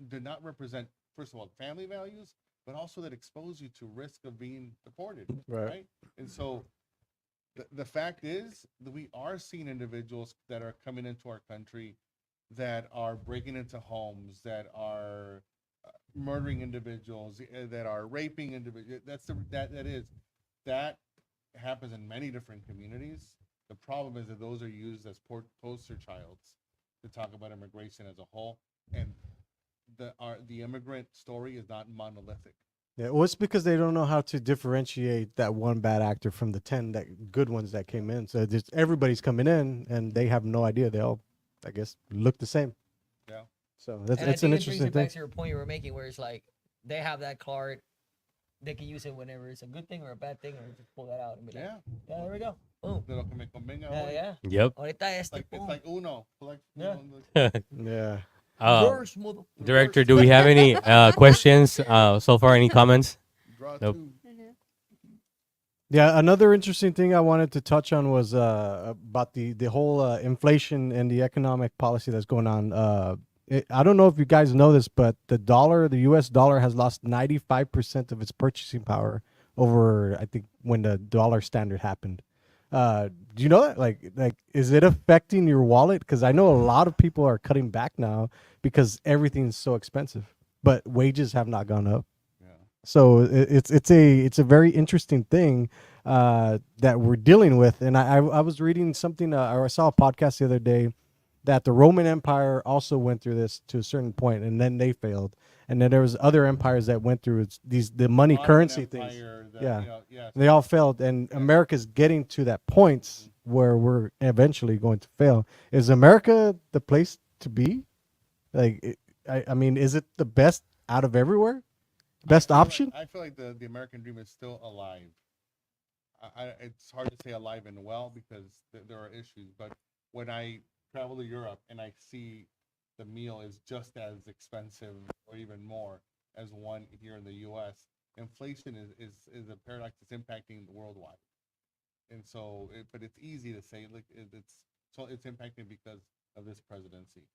do not represent, first of all, family values, but also that expose you to risk of being deported, right? And so the fact is that we are seeing individuals that are coming into our country that are breaking into homes, that are murdering individuals, that are raping individuals. That happens in many different communities. The problem is that those are used as poster childs to talk about immigration as a whole, and the immigrant story is not monolithic. Yeah, well, it's because they don't know how to differentiate that one bad actor from the 10 that good ones that came in. So just everybody's coming in, and they have no idea. They all, I guess, look the same. Yeah. So that's And I it's an think it brings interesting it thing. back to your point you were making, where it's like they have that card, they can use it whenever it's a good thing or a bad thing, or just pull that out and be like, Yeah. there we go, boom. De lo que me convenga Yeah, hoy. yeah. Yep. Ahorita este, It's boom. like Uno. Like, Yeah. Yeah. Reverse, Director, do we have any questions so far? Any comments? Draw Nope. two. Yeah, another interesting thing I wanted to touch on was about the whole inflation and the economic policy that's going on. I don't know if you guys know this, but the U.S. dollar, has lost 95% of its purchasing power over, I think, when the dollar standard happened. Do you know that? Like, is it affecting your wallet? Because I know a lot of people are cutting back now because everything's so expensive, but wages have not gone up. Yeah. So it's a very interesting thing that we're dealing with. And I was reading something, or I saw a podcast the other day, that the Roman Empire also went through this to a certain point, and then they failed. And then there was other empires that went through the money Ottoman currency things. Empire, Yeah. Yes. They all failed, and America's getting to that point where we're eventually going to fail. Is America the place to be? Like, I mean, is it the best out of everywhere? Best option? I feel like the American dream is still alive. It's hard to say alive and well because there are issues. But when I travel to Europe and I see the meal is just as expensive or even more as one here in the U.S., inflation is a paradox that's impacting worldwide. And so, but it's easy to say, like it's impacting because of this presidency.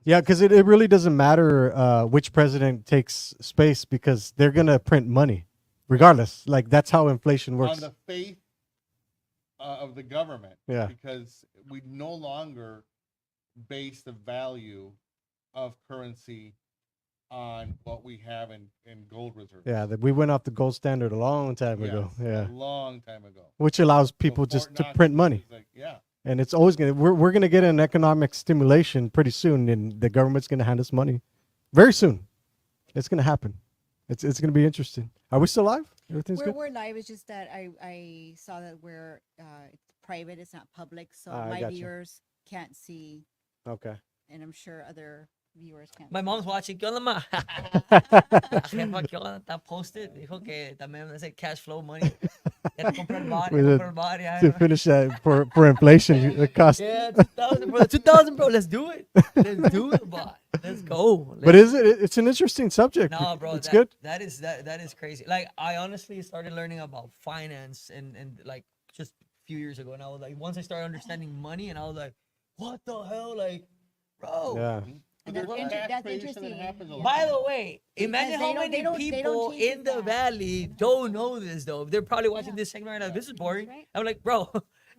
Yeah, because it really doesn't matter which president takes space, because they're gonna print money, regardless. Like, that's how inflation works. On the faith of the government. Yeah. Because we no longer base the value of currency on what we have in gold reserves. Yeah, that we went off the gold standard a long time ago. Yes, Yeah, a long time ago. which allows people So just Fort to Knox print is money, like, yeah. and it's always gonna. We're gonna get an economic stimulation pretty soon, and the government's gonna hand us money very soon. It's gonna happen. It's gonna be interesting. Are we still live? Everything's good. We're live. It's just that I saw that we're it's private. It's not public, so I my gotcha. viewers can't see, Okay. and I'm sure other viewers can't. My see. mom's watching. ¿Qué onda, ma? Jefa, ¿qué onda? Está posted. Dijo que también hace cash flow money. Ya te compró el bar, ya With compró it- el bar, ya. To finish that for inflation, the cost. Yeah, 2,000, bro. 2,000, bro. Let's do it. Let's do it, bot. Let's go. But is it? It's an interesting subject. No, bro. It's that, good. That is crazy. Like, I honestly started learning about finance and like just a few years ago, and I was like, once I started understanding money, and I was like, what the hell, like, bro. Yeah. But And there's that's tax that's creation that interesting. happens a Yeah. By lot. the way, imagine they how don't- many they don't people teach us in the that. valley don't know this though. They're probably watching this segment right now. This is boring. right. I'm like, bro,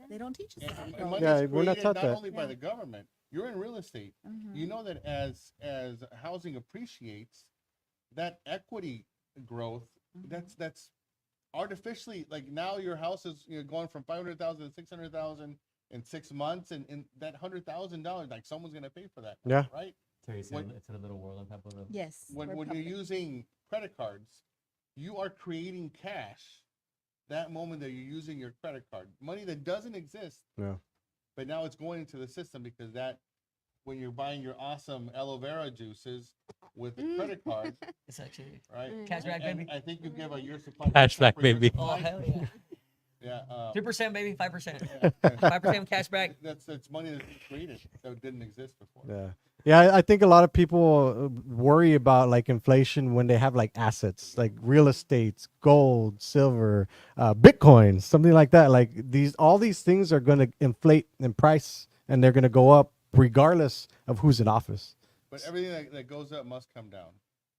They don't teach us And that. and money's Yeah, we're not created taught not that. only by the government. You're in real estate. Mhm. You know that as housing appreciates, that equity growth that's artificially, like, now your house is going from 500,000 to 600,000 in 6 months, and that $100,000, like, someone's gonna pay for that. Yeah. Right. Terry said When- it's a little world on top of the. Yes. When we're you're public. using credit cards, you are creating cash. That moment that you're using your credit card, money that doesn't exist, Yeah. but now it's going into the system because that when you're buying your awesome aloe vera juices with a credit card, it's actually right? cashback, And baby. I think you give a year supply. Cashback, for your baby. Oh supply. hell yeah, Yeah. 3% baby, 5%, Yeah. 5% cashback. That's money that's been created that didn't exist before. Yeah. Yeah, I think a lot of people worry about like inflation when they have like assets, like real estate, gold, silver, Bitcoin, something like that. Like all these things are going to inflate in price, and they're going to go up regardless of who's in office. But everything that goes up must come down.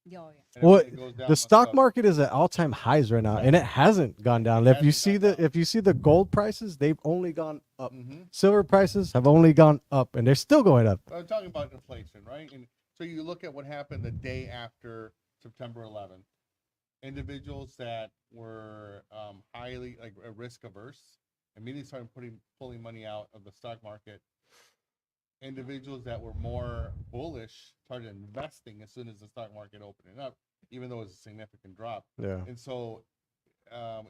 Yeah, yeah. And Well, everything that goes down the must stock up. market is at all-time highs right now, and it hasn't gone down. If you hasn't see gone the down. if you see the gold prices, they've only gone up. Mhm. Silver prices have only gone up, and they're still going up. I'm talking about inflation, right? And so you look at what happened the day after September 11th. Individuals that were highly risk averse immediately started pulling money out of the stock market. Individuals that were more bullish started investing as soon as the stock market opened up, even though it was a significant drop. Yeah. And so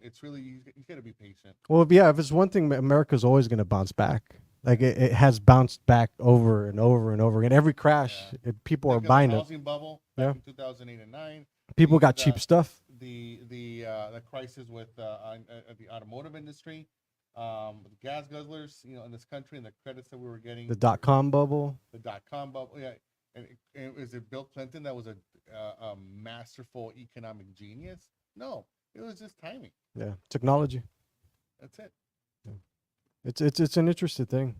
it's really you got to be patient. Well, yeah, if it's one thing, America's always going to bounce back. Like it has bounced back over and over and over again. Every crash, people are Think of the buying it. housing bubble back in 2008 and 9. People got the- cheap stuff. The crisis with the automotive industry, the gas guzzlers, in this country, and the credits that we were getting, The .com bubble. the .com bubble, yeah. And is it Bill Clinton that was a masterful economic genius? No, It was just timing. Yeah, technology. That's it. It's an interesting thing.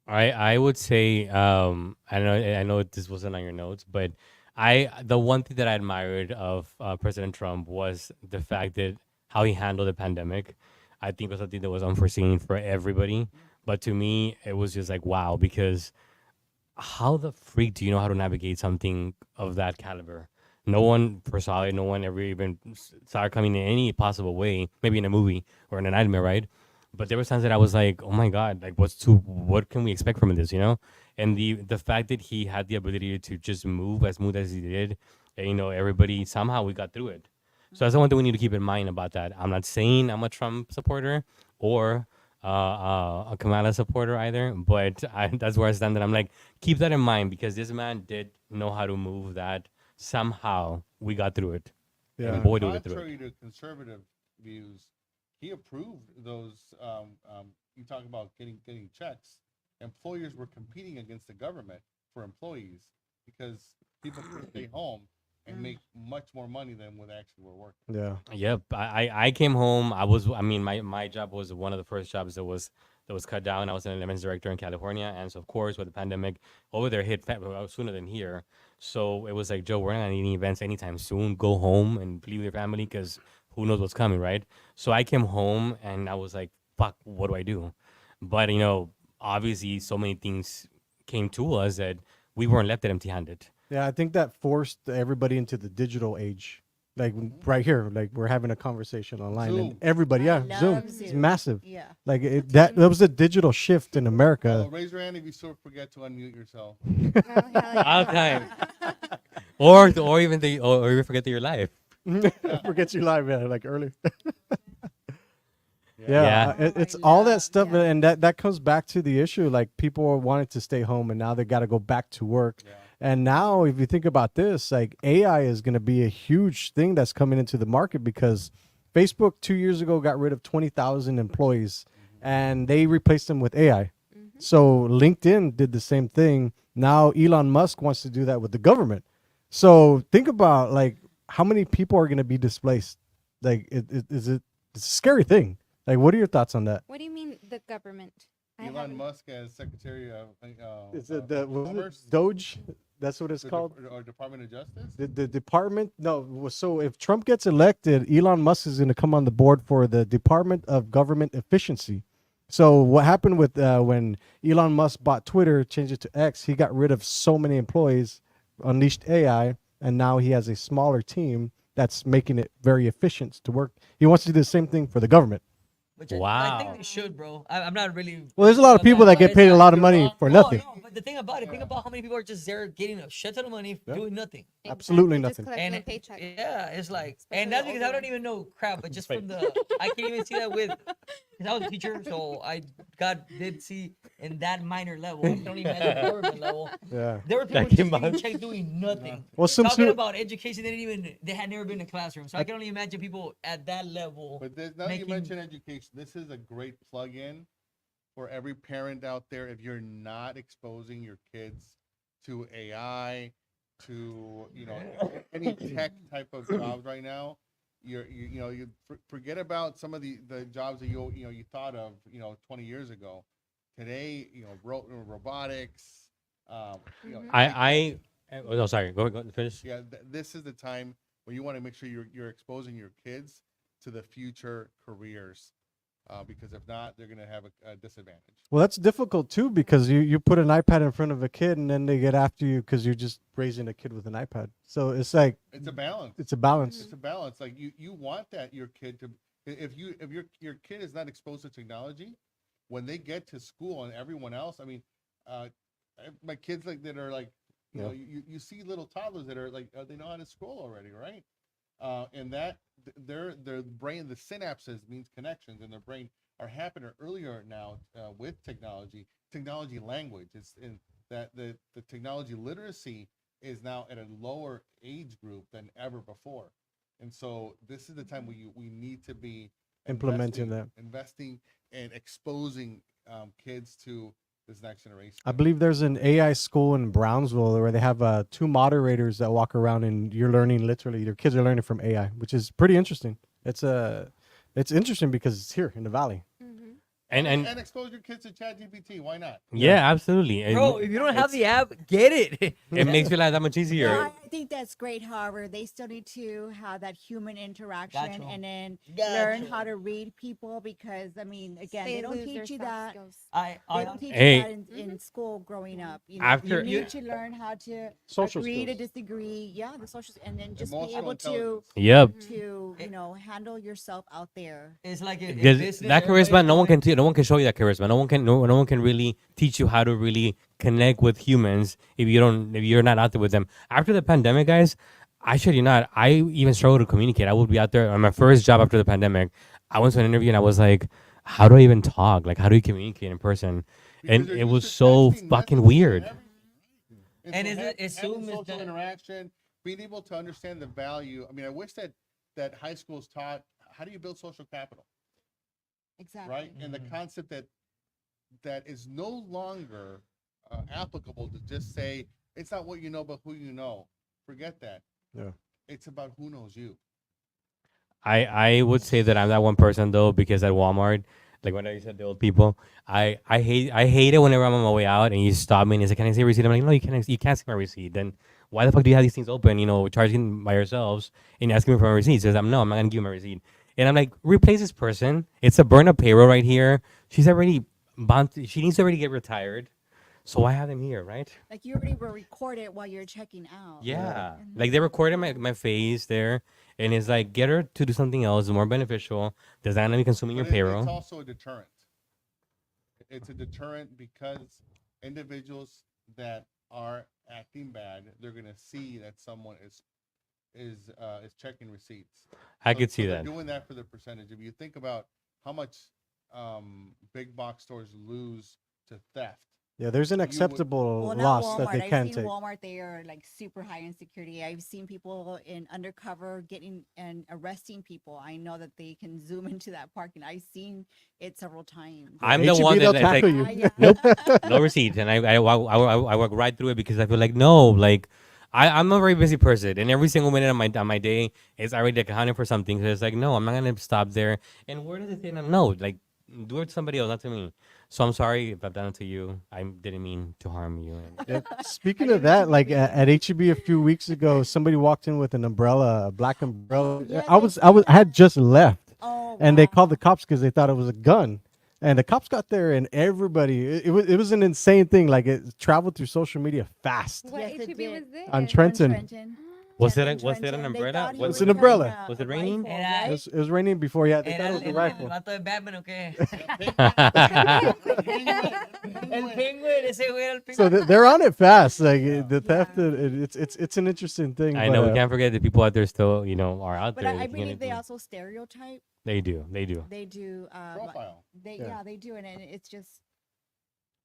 I would say I know this wasn't on your notes, but the one thing that I admired of President Trump was the fact that how he handled the pandemic. I think was something that was unforeseen for everybody, but to me it was just like wow, because how the freak do you know how to navigate something of that caliber? No one foresaw it. No one ever even saw it coming in any possible way. Maybe in a movie or in a nightmare, right? But there was times that I was like, "Oh my god! Like, what can we expect from this?" You know? And the fact that he had the ability to just move as smooth as he did, and, everybody somehow we got through it. So that's the one thing we need to keep in mind about that. I'm not saying I'm a Trump supporter or a Kamala supporter either, but that's where I stand. And I'm like, keep that in mind because this man did know how to move that. Somehow we got through it. Yeah. And boy, did we get through Contrary it. to conservative views, he approved those. You talk about getting checks. Employers were competing against the government for employees because people could stay home and make much more money than what they actually were working. Yeah. Yep. I came home. My job was one of the first jobs that was cut down. I was an events director in California, and so of course with the pandemic over there hit sooner than here. So it was like, Joe, we're not gonna any events anytime soon. Go home and be with your family because who knows what's coming, right? So I came home and I was like, fuck, what do I do? But obviously so many things came to us that we weren't left empty-handed. Yeah, I think that forced everybody into the digital age. Like right here, like we're having a conversation online, and Zoom. everybody, I yeah, Zoom, love it's Zoom. massive. Yeah. Like that was a digital shift in America. Raise your hand if you still forget to unmute yourself. Oh, hell yeah. All the time. or even forget that you're live. Forgets you live, yeah, like early. Yeah. Yeah, Yeah. it's all that love- stuff, yeah. and that comes back to the issue. Like people are wanting to stay home, and now they got to go back to work. Yeah. And now, if you think about this, like AI is going to be a huge thing that's coming into the market because Facebook 2 years ago got rid of 20,000 employees, and they replaced them with AI. So LinkedIn did the same thing. Now Elon Musk wants to do that with the government. So think about like how many people are going to be displaced. Like, it's a scary thing. Like, what are your thoughts on that? What do you mean the government? I Elon haven't- Musk as Secretary of Is it the was Commerce, it Doge? That's what it's the called. or Department of Justice. The department. No. So if Trump gets elected, Elon Musk is going to come on the board for the Department of Government Efficiency. So what happened with when Elon Musk bought Twitter, changed it to X, he got rid of so many employees, unleashed AI, and now he has a smaller team that's making it very efficient to work. He wants to do the same thing for the government. Which I Wow. think they should, bro. I'm not really. Well, there's a lot of people that get paid a lot of money for No, nothing. no, but the thing about it, think about how many people are just there getting a shit ton of money, Yeah. doing nothing. Absolutely Just nothing. collecting And a it- paycheck. yeah, it's like, Especially and that's the because I older don't even know crap, but just from the, I can't even see that with, because I was a teacher, so did see in that minor level, I don't even at the government level. Yeah. There were people That just came getting out. checks doing nothing. Well, some Talking su- about education, they had never been in a classroom, so I can only imagine people at that level. But now that you making- mention education, this is a great plug-in for every parent out there. If you're not exposing your kids to AI, to any tech type of jobs right now, you forget about some of the jobs that you thought of 20 years ago. Today, robotics. No, sorry. Go finish. Yeah, this is the time where you want to make sure you're exposing your kids to the future careers, because if not, they're going to have a disadvantage. Well, that's difficult too because you put an iPad in front of a kid and then they get after you because you're just raising a kid with an iPad. So it's like It's a balance. it's a balance. It's a balance. Like you want that your kid to, if your kid is not exposed to technology, when they get to school and everyone else, I mean, my kids that are like, you see little toddlers that are like, they know how to scroll already, right? And that their brain, the synapses means connections in their brain are happening earlier now with technology language. It's in that the technology literacy is now at a lower age group than ever before. And so this is the time where we need to be Implementing that. investing and exposing kids to this next generation. I believe there's an AI school in Brownsville where they have 2 moderators that walk around and you're learning literally, your kids are learning from AI, which is pretty interesting. It's interesting because it's here in the valley. And and expose your kids to ChatGPT. Why not? yeah, absolutely. Bro, if you don't have the app, get it. It makes your life that much No, easier. I think that's great. However, they still need to have that human interaction Gotcha. and then Gotcha. learn how to read people because, I mean, again, they don't lose their teach you soft that. skills. I They don't teach Hey. you that in school growing up. You know, After- you need to learn how to Social agree to skills. disagree. Yeah, the social, and then just be Emotional able to intelligence. Yep. you know handle yourself out there. it's like a Because business, that everybody charisma, no one going- can no one can show you that charisma. No one can really teach you how to really connect with humans if you're not out there with them. After the pandemic, guys, I shit you not, I even struggled to communicate. I would be out there on my first job after the pandemic. I went to an interview and I was like, how do I even talk? Like, how do you communicate in person? Because And they're it used was to so texting, fucking messaging, weird. everything. And so is it- having Zoom is social the- interaction, being able to understand the value. I mean, I wish that high schools taught how do you build social capital, Exactly. right? And the concept that is no longer applicable to just say it's not what you know, but who you know. Forget that. Yeah. It's about who knows you. I would say that I'm that one person though, because at Walmart, like when I said the old people, I hate it whenever I'm on my way out and you stop me and you say, "Can I see a receipt?" I'm like, "No, you can't see my receipt." Then why the fuck do you have these things open? You know, charging by yourselves and asking me for my receipt. Says I'm not gonna give you my receipt. And I'm like, replace this person. It's a burn up payroll right here. She's already bound. She needs to already get retired. So why have them here, right? Like you already were recorded while you're checking out. Yeah. Like they recorded my face there, and it's like, get her to do something else more beneficial. Does that not be consuming your But it's payroll? also a deterrent. It's a deterrent because individuals that are acting bad, they're gonna see that someone is checking receipts. I So- could so see they're that. doing that for the percentage. If you think about how much big box stores lose to theft, Yeah, there's an would- acceptable Well, not loss Walmart. that they I've can seen take. Walmart. They are like super high in security. I've seen people in undercover getting and arresting people. I know that they can zoom into that parking. I've seen it several times. I'm the HEB, one they'll that's like, tackle you. Yeah. nope, no receipt, and I walk right through it because I feel like no, like I'm a very busy person, and every single minute on my day is already accounting for something. So it's like no, I'm not gonna stop there. And where does it say no? Like do it to somebody else, not to me. So I'm sorry if I've done it to you. I didn't mean to harm you. Yeah, speaking of that, like at HEB a few weeks ago, somebody walked in with an umbrella, a black umbrella. Yeah, I had just left, Oh, and they wow. called the cops because they thought it was a gun. And the cops got there, and everybody, it was an insane thing. Like it traveled through social media fast. What Yes, it HEB did. was this? On Trenton. Was Yes, it in was it an Trenton. They umbrella? thought he Was It's it an umbrella. carrying a Was it raining? rifle, And I- right? It was raining before. Yeah, they thought it Era was a el rifle. vato de Batman, ¿o qué? Penguin. El penguin, ese güey era el So penguin. they're on it fast. Like the theft, it's an interesting thing. I but, know we can't forget the people out there still, are out But there. I looking at believe they anything. also stereotype. They do. They do. They do. Profile. Yeah. They do, and it's just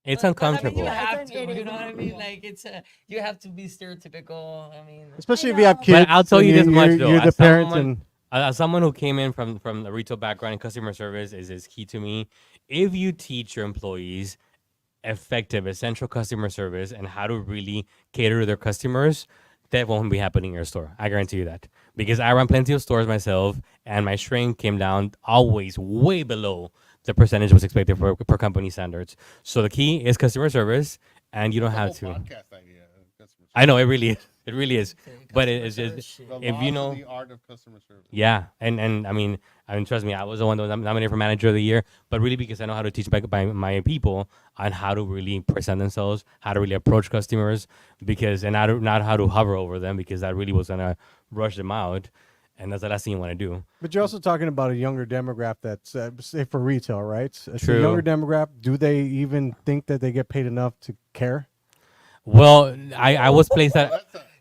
It's But I mean, uncomfortable. you Yeah, have it's to, an- it you is know what I mean? uncomfortable. Like it's you have to be stereotypical. I mean, Especially I if you have know. kids. But I'll tell and you this much, though, You're the as parents, someone- and As someone who came in from the retail background and customer service is key to me. If you teach your employees effective, essential customer service and how to really cater to their customers, that won't be happening in your store. I guarantee you that. Because I run plenty of stores myself, and my shrink came down always way below the percentage was expected for company standards. So the key is customer service, and you don't The have whole to. podcast idea. Customer I know it really is. It really is. But customer it's service just shit. service. The if you loss know. of the art of customer service. Yeah, and I mean, trust me, I was the one that was nominated for manager of the year, but really because I know how to teach my people on how to really present themselves, how to really approach customers, and not how to hover over them, because that really was gonna rush them out, and that's the last thing you want to do. but you're also talking about a younger demographic that's say for retail, right? It's a True. younger demographic. Do they even think that they get paid enough to care? Well, I was placed at.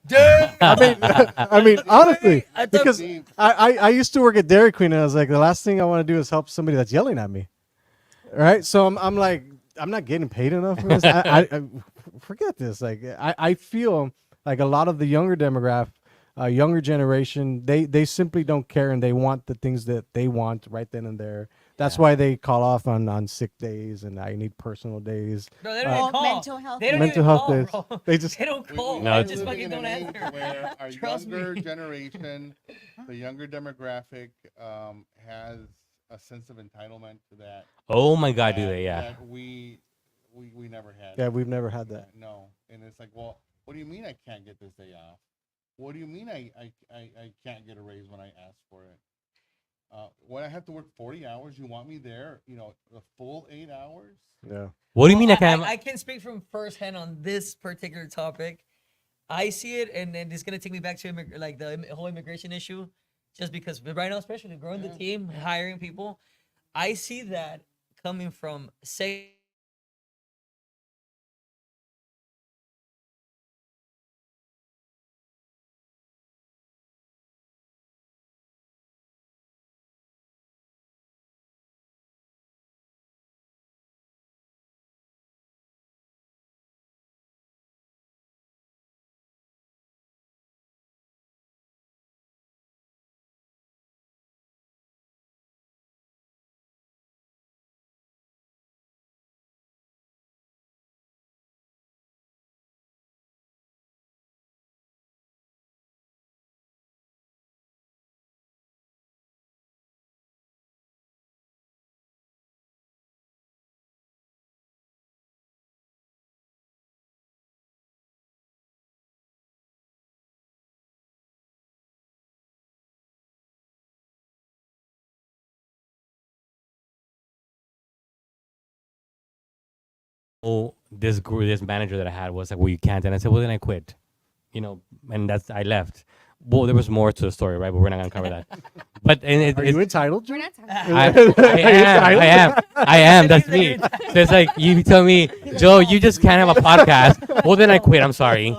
That's a, I mean, honestly, I thought- because Deep. I used to work at Dairy Queen, and I was like, the last thing I want to do is help somebody that's yelling at me, right? So I'm like, I'm not getting paid enough for this. I forget this. Like, I feel like a lot of the younger demographic, younger generation, they simply don't care, and they want the things that they want right then and there. That's why they call off on sick days, and I need personal days. Bro, they don't Uh, even Well, call. mental health They don't Mental even health call, days. bro. They just They don't call. No, I it's- just living fucking in don't an age answer. where our Trust me. younger generation, the younger demographic, has a sense of entitlement to that. Oh my God, do that- they? Yeah. That we never had. yeah, we've never had that. No, and it's like, well, what do you mean I can't get this day off? What do you mean I can't get a raise when I ask for it? When I have to work 40 hours, you want me there, the full 8 hours? Yeah. What do you mean I Well, can't? I can speak from firsthand on this particular topic. I see it, and then it's gonna take me back to like the whole immigration issue, just because right now, especially growing the team, hiring people, I see that coming from Oh, this manager that I had was like, "Well, you can't," and I said, "Well, then I quit." And I left. Well, there was more to the story, right? But we're not gonna cover that. But Are you entitled? We're Joe? not talking. I am. That's me. So it's like you tell me, Joe, you just can't have a podcast. Well, then I quit. I'm sorry.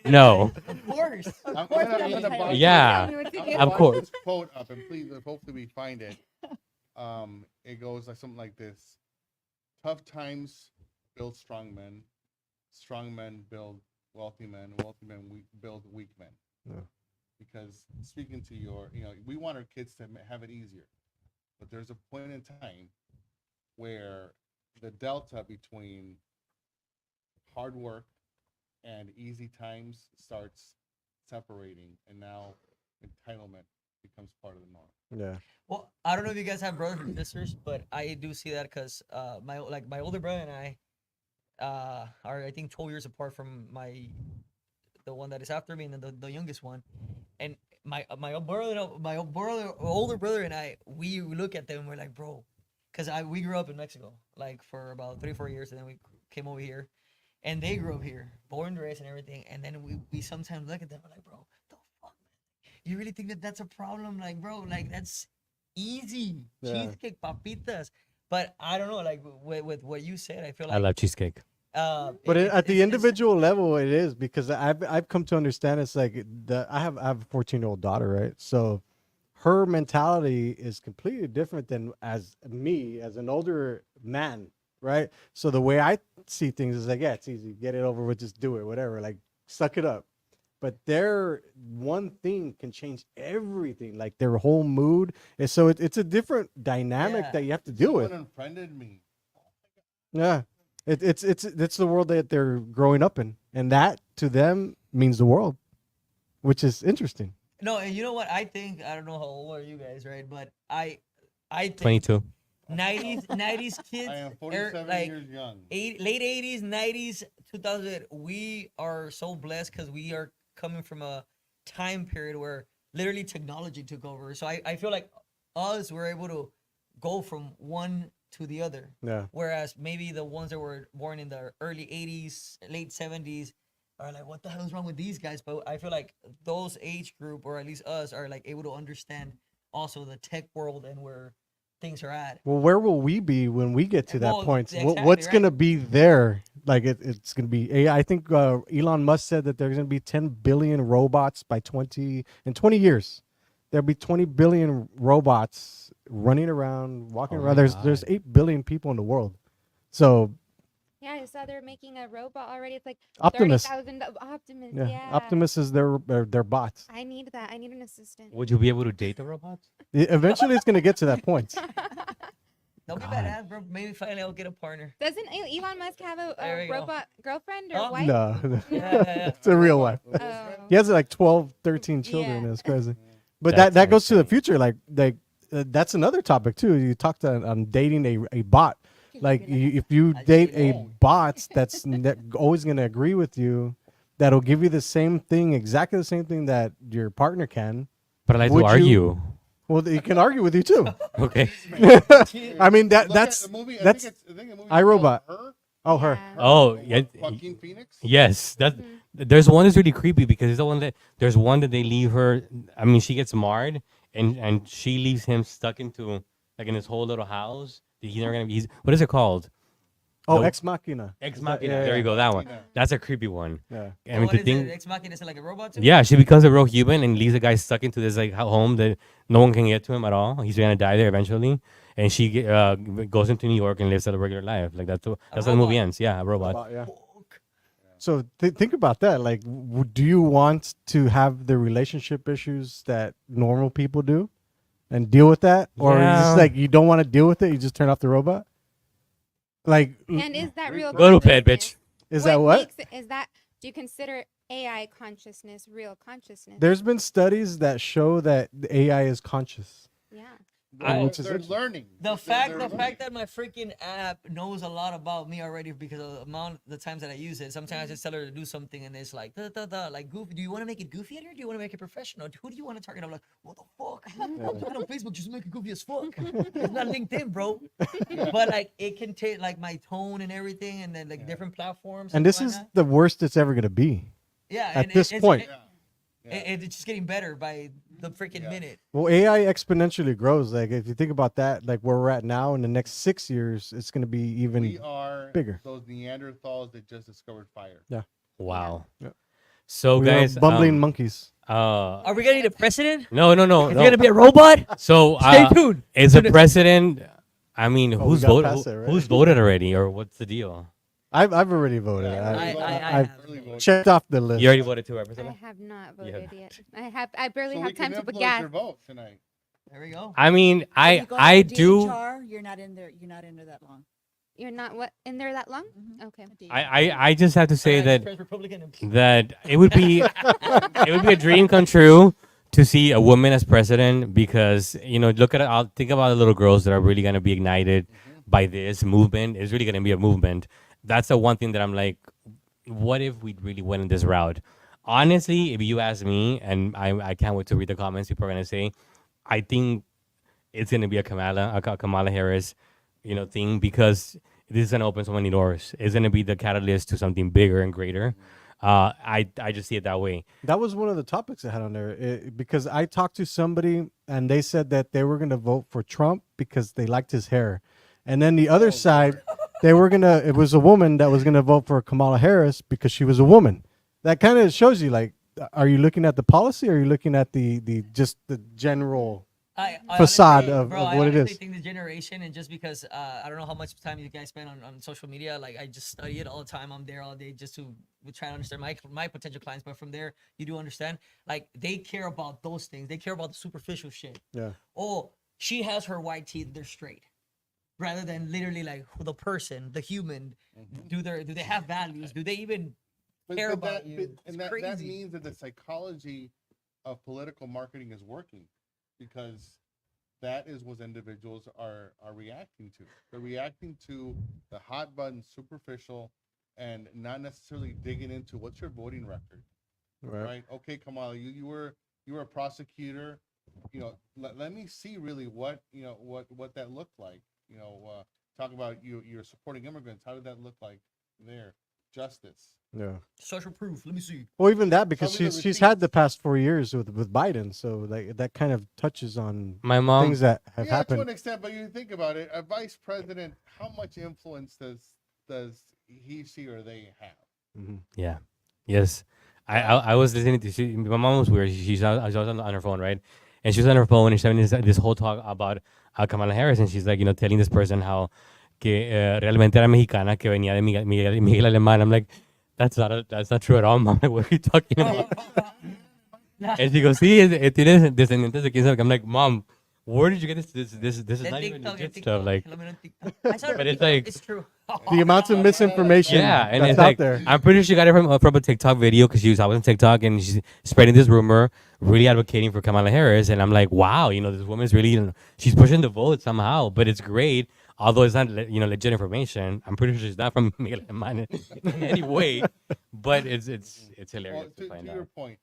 No. Of course. I'm gonna bust Yeah. Tell me what to I'm do. gonna Of bust course. this quote up, and please, hopefully we find it. It goes like something like this: "Tough times build strong men. Strong men build wealthy men. Wealthy men build weak men." Yeah. Because speaking to we want our kids to have it easier, but there's a point in time where the delta between hard work and easy times starts separating, and now entitlement becomes part of the norm. Yeah. Well, I don't know if you guys have brothers or sisters, but I do see that because my older brother and I are, I think, 12 years apart from the one that is after me, and then the youngest one. And my older brother and I, we look at them and we're like, bro, because we grew up in Mexico like for about 3-4 years, and then we came over here, and they grew up here, born and raised and everything. And then we sometimes look at them and we're like, bro, the fuck, man? You really think that that's a problem? Like, bro, like that's easy. Yeah. Cheesecake, papitas. But I don't know, like with what you said, I feel I like love cheesecake. But at the it's- individual level, it is, because I've come to understand it's like I have a 14-year-old daughter, right? So her mentality is completely different than as me as an older man, right? So the way I see things is like, yeah, it's easy, get it over with, just do it, whatever, like suck it up. But their one thing can change everything, like their whole mood. And so it's a different dynamic Yeah. that you have to deal with. Someone unfriended me. Yeah, it's the world that they're growing up in, and that to them means the world, which is interesting. No, and you know what? I think, I don't know how old are you guys, right? But I think 22. 90s kids, I am 47 like years young. late 80s, 90s, 2000. We are so blessed because we are coming from a time period where literally technology took over. So I feel like us were able to go from one to the other. Yeah, Whereas maybe the ones that were born in the early 80s, late 70s are like, what the hell is wrong with these guys? But I feel like those age group, or at least us, are like able to understand also the tech world and where things are at. well, where will we be when we get to that Well, point? exactly, What's right. gonna be there? Like it's gonna be AI. I think Elon Musk said that there's gonna be 10 billion robots by 20 years. There'll be 20 billion robots running around, walking Oh around. my There's God. 8 billion people in the world. So Yeah, I saw they're making a robot already. It's like Optimus. 30,000 Optimus. Yeah, Yeah. Optimus is their bots. I need that. I need an assistant. Would you be able to date the robots? Eventually, it's gonna get to that point. Don't be God. badass, bro. Maybe finally I'll get a partner. Doesn't Elon Musk have There a we go. robot girlfriend or Oh, wife? No, Yeah. it's a real wife. Oh. He has like 12, 13 children. Yeah. It's crazy. But That's that goes to the insane. future. Like that's another topic too. You talked on dating a bot. Like if you date a bot that's always going to agree with you, that'll give you the same thing, exactly the same thing that your partner can. But I like to Would you- argue. Well, he can argue with you too. Okay. I mean Look at that's the movie, that's I think the movie iRobot. Her. oh her. Yeah. Oh, yeah. Joaquin Phoenix. Yes, that there's one that's really creepy because it's the one that there's one that they leave her. I mean, she gets marred and she leaves him stuck into like in his whole little house. He's never gonna be. What is it called? Oh, No. Ex Machina. Ex Is that- Machina. yeah, there yeah. you go. That one. Yeah. That's a creepy one. Yeah. I mean, What the is thing. it? Ex Machina is it like a robot too? Yeah, she becomes a real human and leaves a guy stuck into this like home that no one can get to him at all. He's gonna die there eventually, and she goes into New York and lives a regular life. Like that's how the movie robot. ends. Yeah, a robot. Robot, yeah. So think about that. Like, do you want to have the relationship issues that normal people do, and deal with that, or is Yeah. this like you don't want to deal with it? You just turn off the robot. Like, And is that real? Go to bed, bitch. consciousness? is that what? makes it- is that? Do you consider AI consciousness real consciousness? There's been studies that show that the AI is conscious. Yeah. Which is They're interesting. learning. The fact that my freaking app knows a lot about me already because of the amount the times that I use it. Sometimes I just tell her to do something and it's like like goofy. Do you want to make it goofy or do you want to make it professional? Who do you want to target? I'm like, what the fuck? I'm talking on Facebook just to make it goofy as fuck. It's not LinkedIn, bro. But like it can take like my tone and everything and then like different platforms. And this stuff is like that. the worst it's ever gonna be. yeah at and this point. it's just getting better by the freaking minute. Well, AI exponentially grows. Like, if you think about that, like where we're at now, in the next 6 years, it's gonna be even We are bigger. those Neanderthals that just discovered fire. Wow. Yeah. So we are guys, bumbling monkeys. Are we gonna need a precedent? no. Is it gonna be a robot? So Stay tuned. is a precedent? I mean, we who's got voted? past it, right? Who's voted already, or what's the deal? I've already voted. I I've have. checked off the list. You already voted too, right, I Priscilla? have not You have voted yet. I barely So we have can time to put influence gas. your vote tonight. There we go. I mean, If I you go I to do. DHR, you're not in there. You're not in there that long. You're not what in there that long? Mhm. Okay. I just have to say that Press Republican and- that it would be a dream come true to see a woman as president because look at I'll think about the little girls that are really gonna be ignited by this movement. It's really gonna be a movement. That's the one thing that I'm like, what if we really went in this route? Honestly, if you ask me, and I can't wait to read the comments people are gonna say, I think it's gonna be a Kamala Harris, thing because this is gonna open so many doors. It's gonna be the catalyst to something bigger and greater. I just see it that way. That was one of the topics I had on there because I talked to somebody and they said that they were going to vote for Trump because they liked his hair. And then the other side, it was a woman that was going to vote for Kamala Harris because she was a woman. That kind of shows you, like, are you looking at the policy or are you looking at the just the general I facade honestly, of bro, what I it honestly is? think the generation and just because I don't know how much time you guys spend on social media, like I just study it all the time. I'm there all day just to try to understand my potential clients. But from there, you do understand, like they care about those things. They care about the superficial shit. Yeah. Oh, she has her white teeth; they're straight, rather than literally like the person, the human. Do they have values? Do they even care about you? It's that crazy. means that the psychology of political marketing is working because that is what individuals are reacting to. They're reacting to the hot button, superficial, and not necessarily digging into what's your voting record, right? Okay, Kamala, you were a prosecutor. Let me see really what that looked like. Talk about you're supporting immigrants. How did that look like there? Justice. Yeah. Social proof. Let me see. Well, even that because Some of the she's had the receipts. past 4 years with Biden, so that kind of touches on My mom. things that have Yeah, to happened. an extent, but you think about it, a vice president, how much influence does he, she, or they have? Mhm. Yeah. Yes. I was listening to my mom was weird. She's on her phone, right? And she was on her phone and she's having this whole talk about Kamala Harris, and she's like, telling this person how que realmente era mexicana, que venía de Miguel Alemán. I'm like, that's not true at all, mom. Like, what are you talking about? And she goes, sí, tienes descendientes de quién sabe. I'm like, mom, Where did you get this is The not even TikTok, legit the stuff. TikTok. Like, Alam mo ng TikTok. I saw it on but it's TikTok. like It's true. The amount of misinformation yeah, and that's it's out like there. I'm pretty sure she got it from a TikTok video because I was on TikTok and she's spreading this rumor, really advocating for Kamala Harris, and I'm like, wow, this woman's really she's pushing the vote somehow, but it's great. Although it's not legit information, I'm pretty sure she's not from Miguel Alemán in any way, but it's Well, hilarious to to find your out. point,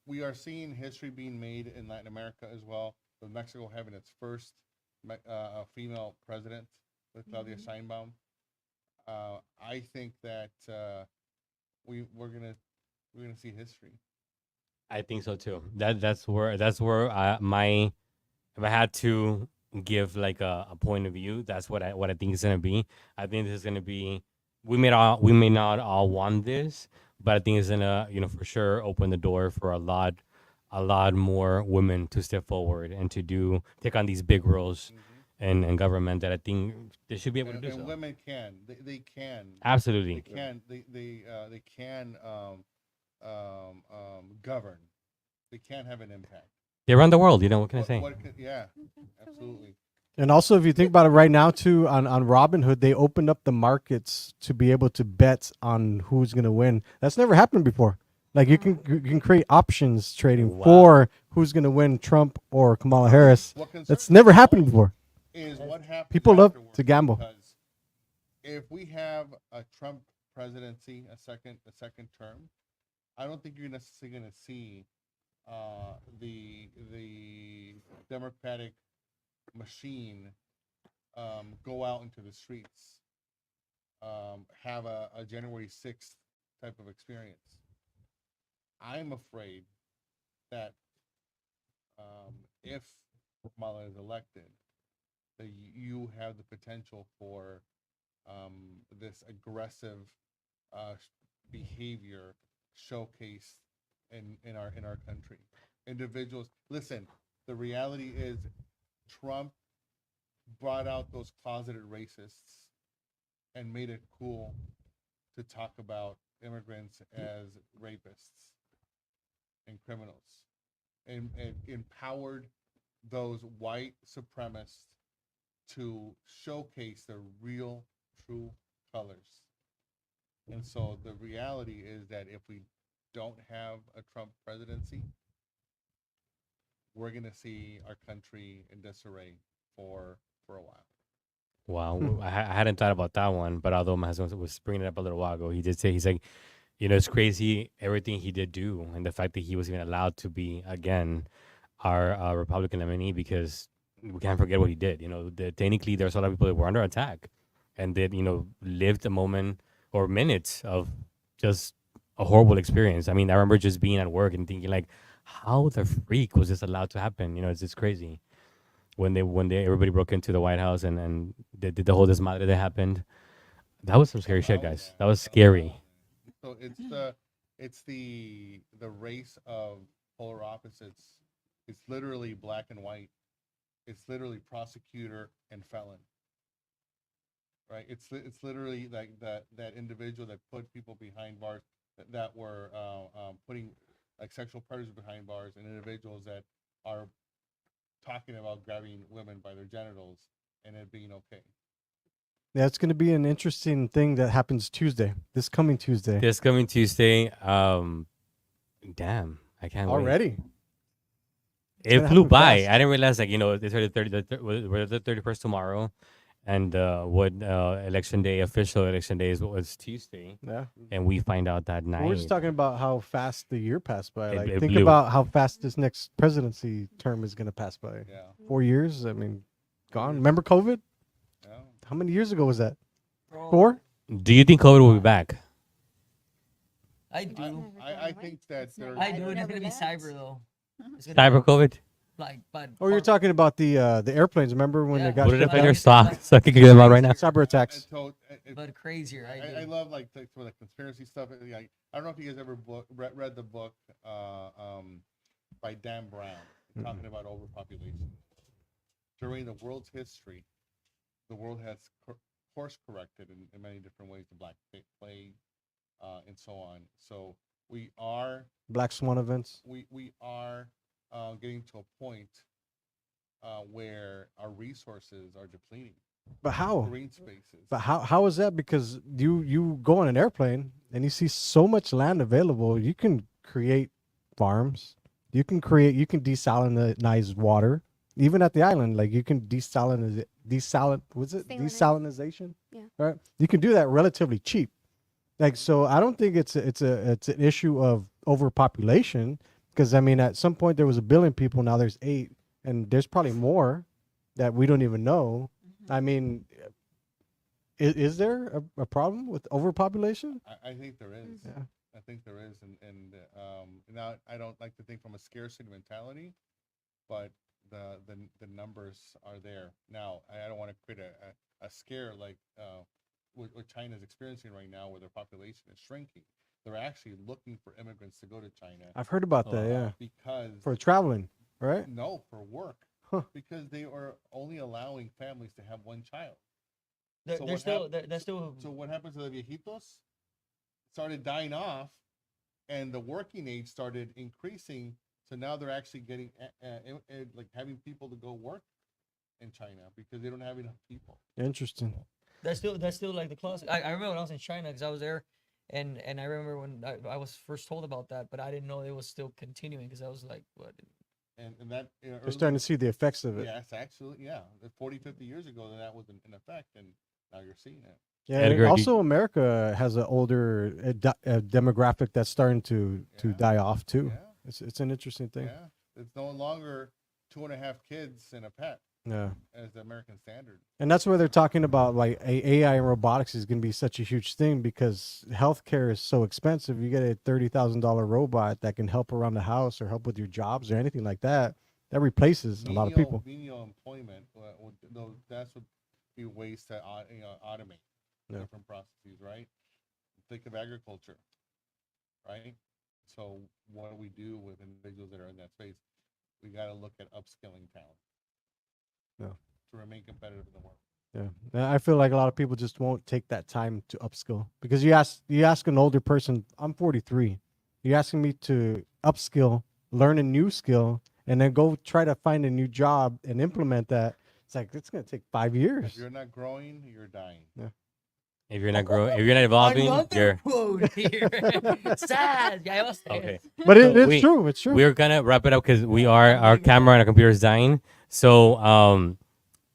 we are seeing history being made in Latin America as well, with Mexico having its first female president with Claudia Sheinbaum. I think that we're gonna see history. I think so too. That's where my if I had to give like a point of view, that's what I think is gonna be. I think this is gonna be we may not all want this, but I think it's gonna for sure open the door for a lot more women to step forward and to take on these big roles in government that I think they should be able to do And so. women can, they can, Absolutely. they can govern. They can have an impact. They run the world. What can I say? Yeah, absolutely. And also, if you think about it right now, too, on Robinhood, they opened up the markets to be able to bet on who's going to win. That's never happened before. Like you can create options trading Wow. for who's going to win, Trump or Kamala Harris. What concerns That's never me happened most before. Is what happens. People love afterwards, to gamble. because if we have a Trump presidency, a second term, I don't think you're necessarily going to see the Democratic machine go out into the streets, have a January 6th type of experience. I'm afraid that if Kamala is elected, that you have the potential for this aggressive behavior showcased in our country. Individuals, listen. The reality is, Trump brought out those closeted racists and made it cool to talk about immigrants as rapists and criminals, and empowered those white supremacists to showcase their real, true colors. And so the reality is that if we don't have a Trump presidency, we're going to see our country in disarray for a while. Wow, I hadn't thought about that one, but although my husband was bringing it up a little while ago, he did say he's like, it's crazy everything he did do, and the fact that he was even allowed to be again our Republican nominee because we can't forget what he did. Technically there's a lot of people that were under attack, and that lived a moment or minutes of just a horrible experience. I mean, I remember just being at work and thinking like, how the freak was this allowed to happen? It's just crazy. When everybody broke into the White House and they did the whole desmadre that happened. That was some scary shit, guys. That was scary. So it's the race of polar opposites. It's literally black and white. It's literally prosecutor and felon. Right? It's literally like that individual that put people behind bars, that were putting like sexual predators behind bars, and individuals that are talking about grabbing women by their genitals and it being okay. Yeah, it's going to be an interesting thing that happens this coming Tuesday. This coming Tuesday, damn, I can't wait. Already. It gonna flew happen by. fast. I didn't realize it's already we're the 31st tomorrow, and election day, official election day was Tuesday, Yeah. and we find out that night. We're just talking about how fast the year passed by. It Think blew. about how fast this next presidency term is going to pass by. Yeah. 4 years. I mean, gone. Remember COVID? Yeah. How many years ago was that? Bro, 4? Do you think COVID will be back? I do. I think that It's not- there's I do. It's never gonna be left. cyber though. It's gonna Cyber be, COVID? like, but Oh, you're talking about the airplanes. Remember when Yeah. they got Put it shut up in down? your stock so I can get them out right now. Cyber attacks. so but crazier. I love like some of the conspiracy stuff. Like, I don't know if you guys ever read the book by Dan Brown talking about overpopulation. During the world's history, the world has course corrected in many different ways, the Black Plague, and so on. So we are Black Swan events. we are getting to a point where our resources are depleting. But how? Green spaces. But how is that? Because you go on an airplane and you see so much land available. You can create farms. You can desalinize water. Even at the island, like you can desalinization. Salinize. Desalinization. Yeah. Right. You can do that relatively cheap. Like, so I don't think it's an issue of overpopulation, because I mean at some point there was 1 billion people, now there's 8, and there's probably more that we don't even know. I mean, is there a problem with overpopulation? I think there is. Yeah. I think there is, and now I don't like to think from a scarcity mentality, but the numbers are there. Now I don't want to create a scare like what China is experiencing right now, where their population is shrinking. They're actually looking for immigrants to go to China I've heard about that. Yeah, because for traveling, right? no, for work. Huh. Because they are only allowing families to have one child. They're, So they're what still hap- they're still So what happens to the viejitos? Started dying off, and the working age started increasing. So now they're actually getting like having people to go work in China because they don't have enough people. Interesting. that's still like the classic. I remember when I was in China because I was there, and I remember when I was first told about that, but I didn't know it was still continuing because I was like, what? And that We're starting to see the effects of it. yes, actually, yeah. 40, 50 years ago, that was in effect, and now you're seeing it. Yeah. Edgar, and do you- also, America has an older demographic that's starting to Yeah. die off too. Yeah. It's an interesting thing. Yeah, it's no longer 2.5 kids and a pet Yeah. as the American standard. And that's where they're talking about like AI and robotics is going to be such a huge thing, because healthcare is so expensive. You get a $30,000 robot that can help around the house or help with your jobs or anything like that. That replaces a lot of people. Menial employment, that's would be ways to automate Yeah. different processes, right? Think of agriculture, right? So what do we do with individuals that are in that space? We got to look at upskilling talent. Yeah. To remain competitive in the world. Yeah. And I feel like a lot of people just won't take that time to upskill, because you ask an older person, I'm 43. You're asking me to upskill, learn a new skill, and then go try to find a new job and implement that. It's like, it's going to take 5 If years. you're not growing, you're dying. If you're not growing, if you're not evolving, Another you're quote here. Sad. Yeah, I was okay. But So it's true. It's true. We're gonna wrap it up because our camera and our computer is dying. So,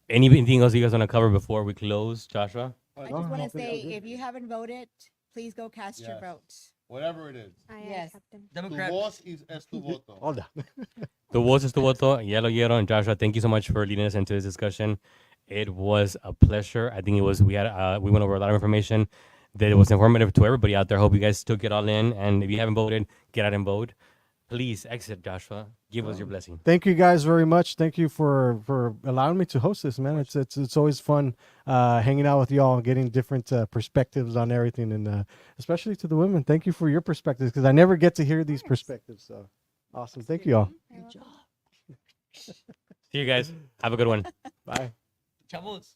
anything else you guys want to cover before we close, Joshua? I But just want to I think say, I'm good. if you haven't voted, please go cast your Yes. vote. whatever it is. I Yes. accept them. Tu Democrat. voz es tu voto. Hold on. The voz es tu voto. Yellow, and Joshua, thank you so much for leading us into this discussion. It was a pleasure. I think it was. We went over a lot of information that was informative to everybody out there. Hope you guys took it all in. And if you haven't voted, get out and vote. Please exit, Joshua. Give us your blessing. Thank you guys very much. Thank you for allowing me to host this, man. It's always fun hanging out with y'all, getting different perspectives on everything, and especially to the women. Thank you for your perspectives, because I never get to hear these perspectives. So awesome. Thank you all. Good job. See you guys. Have a good one. Bye. Chavos.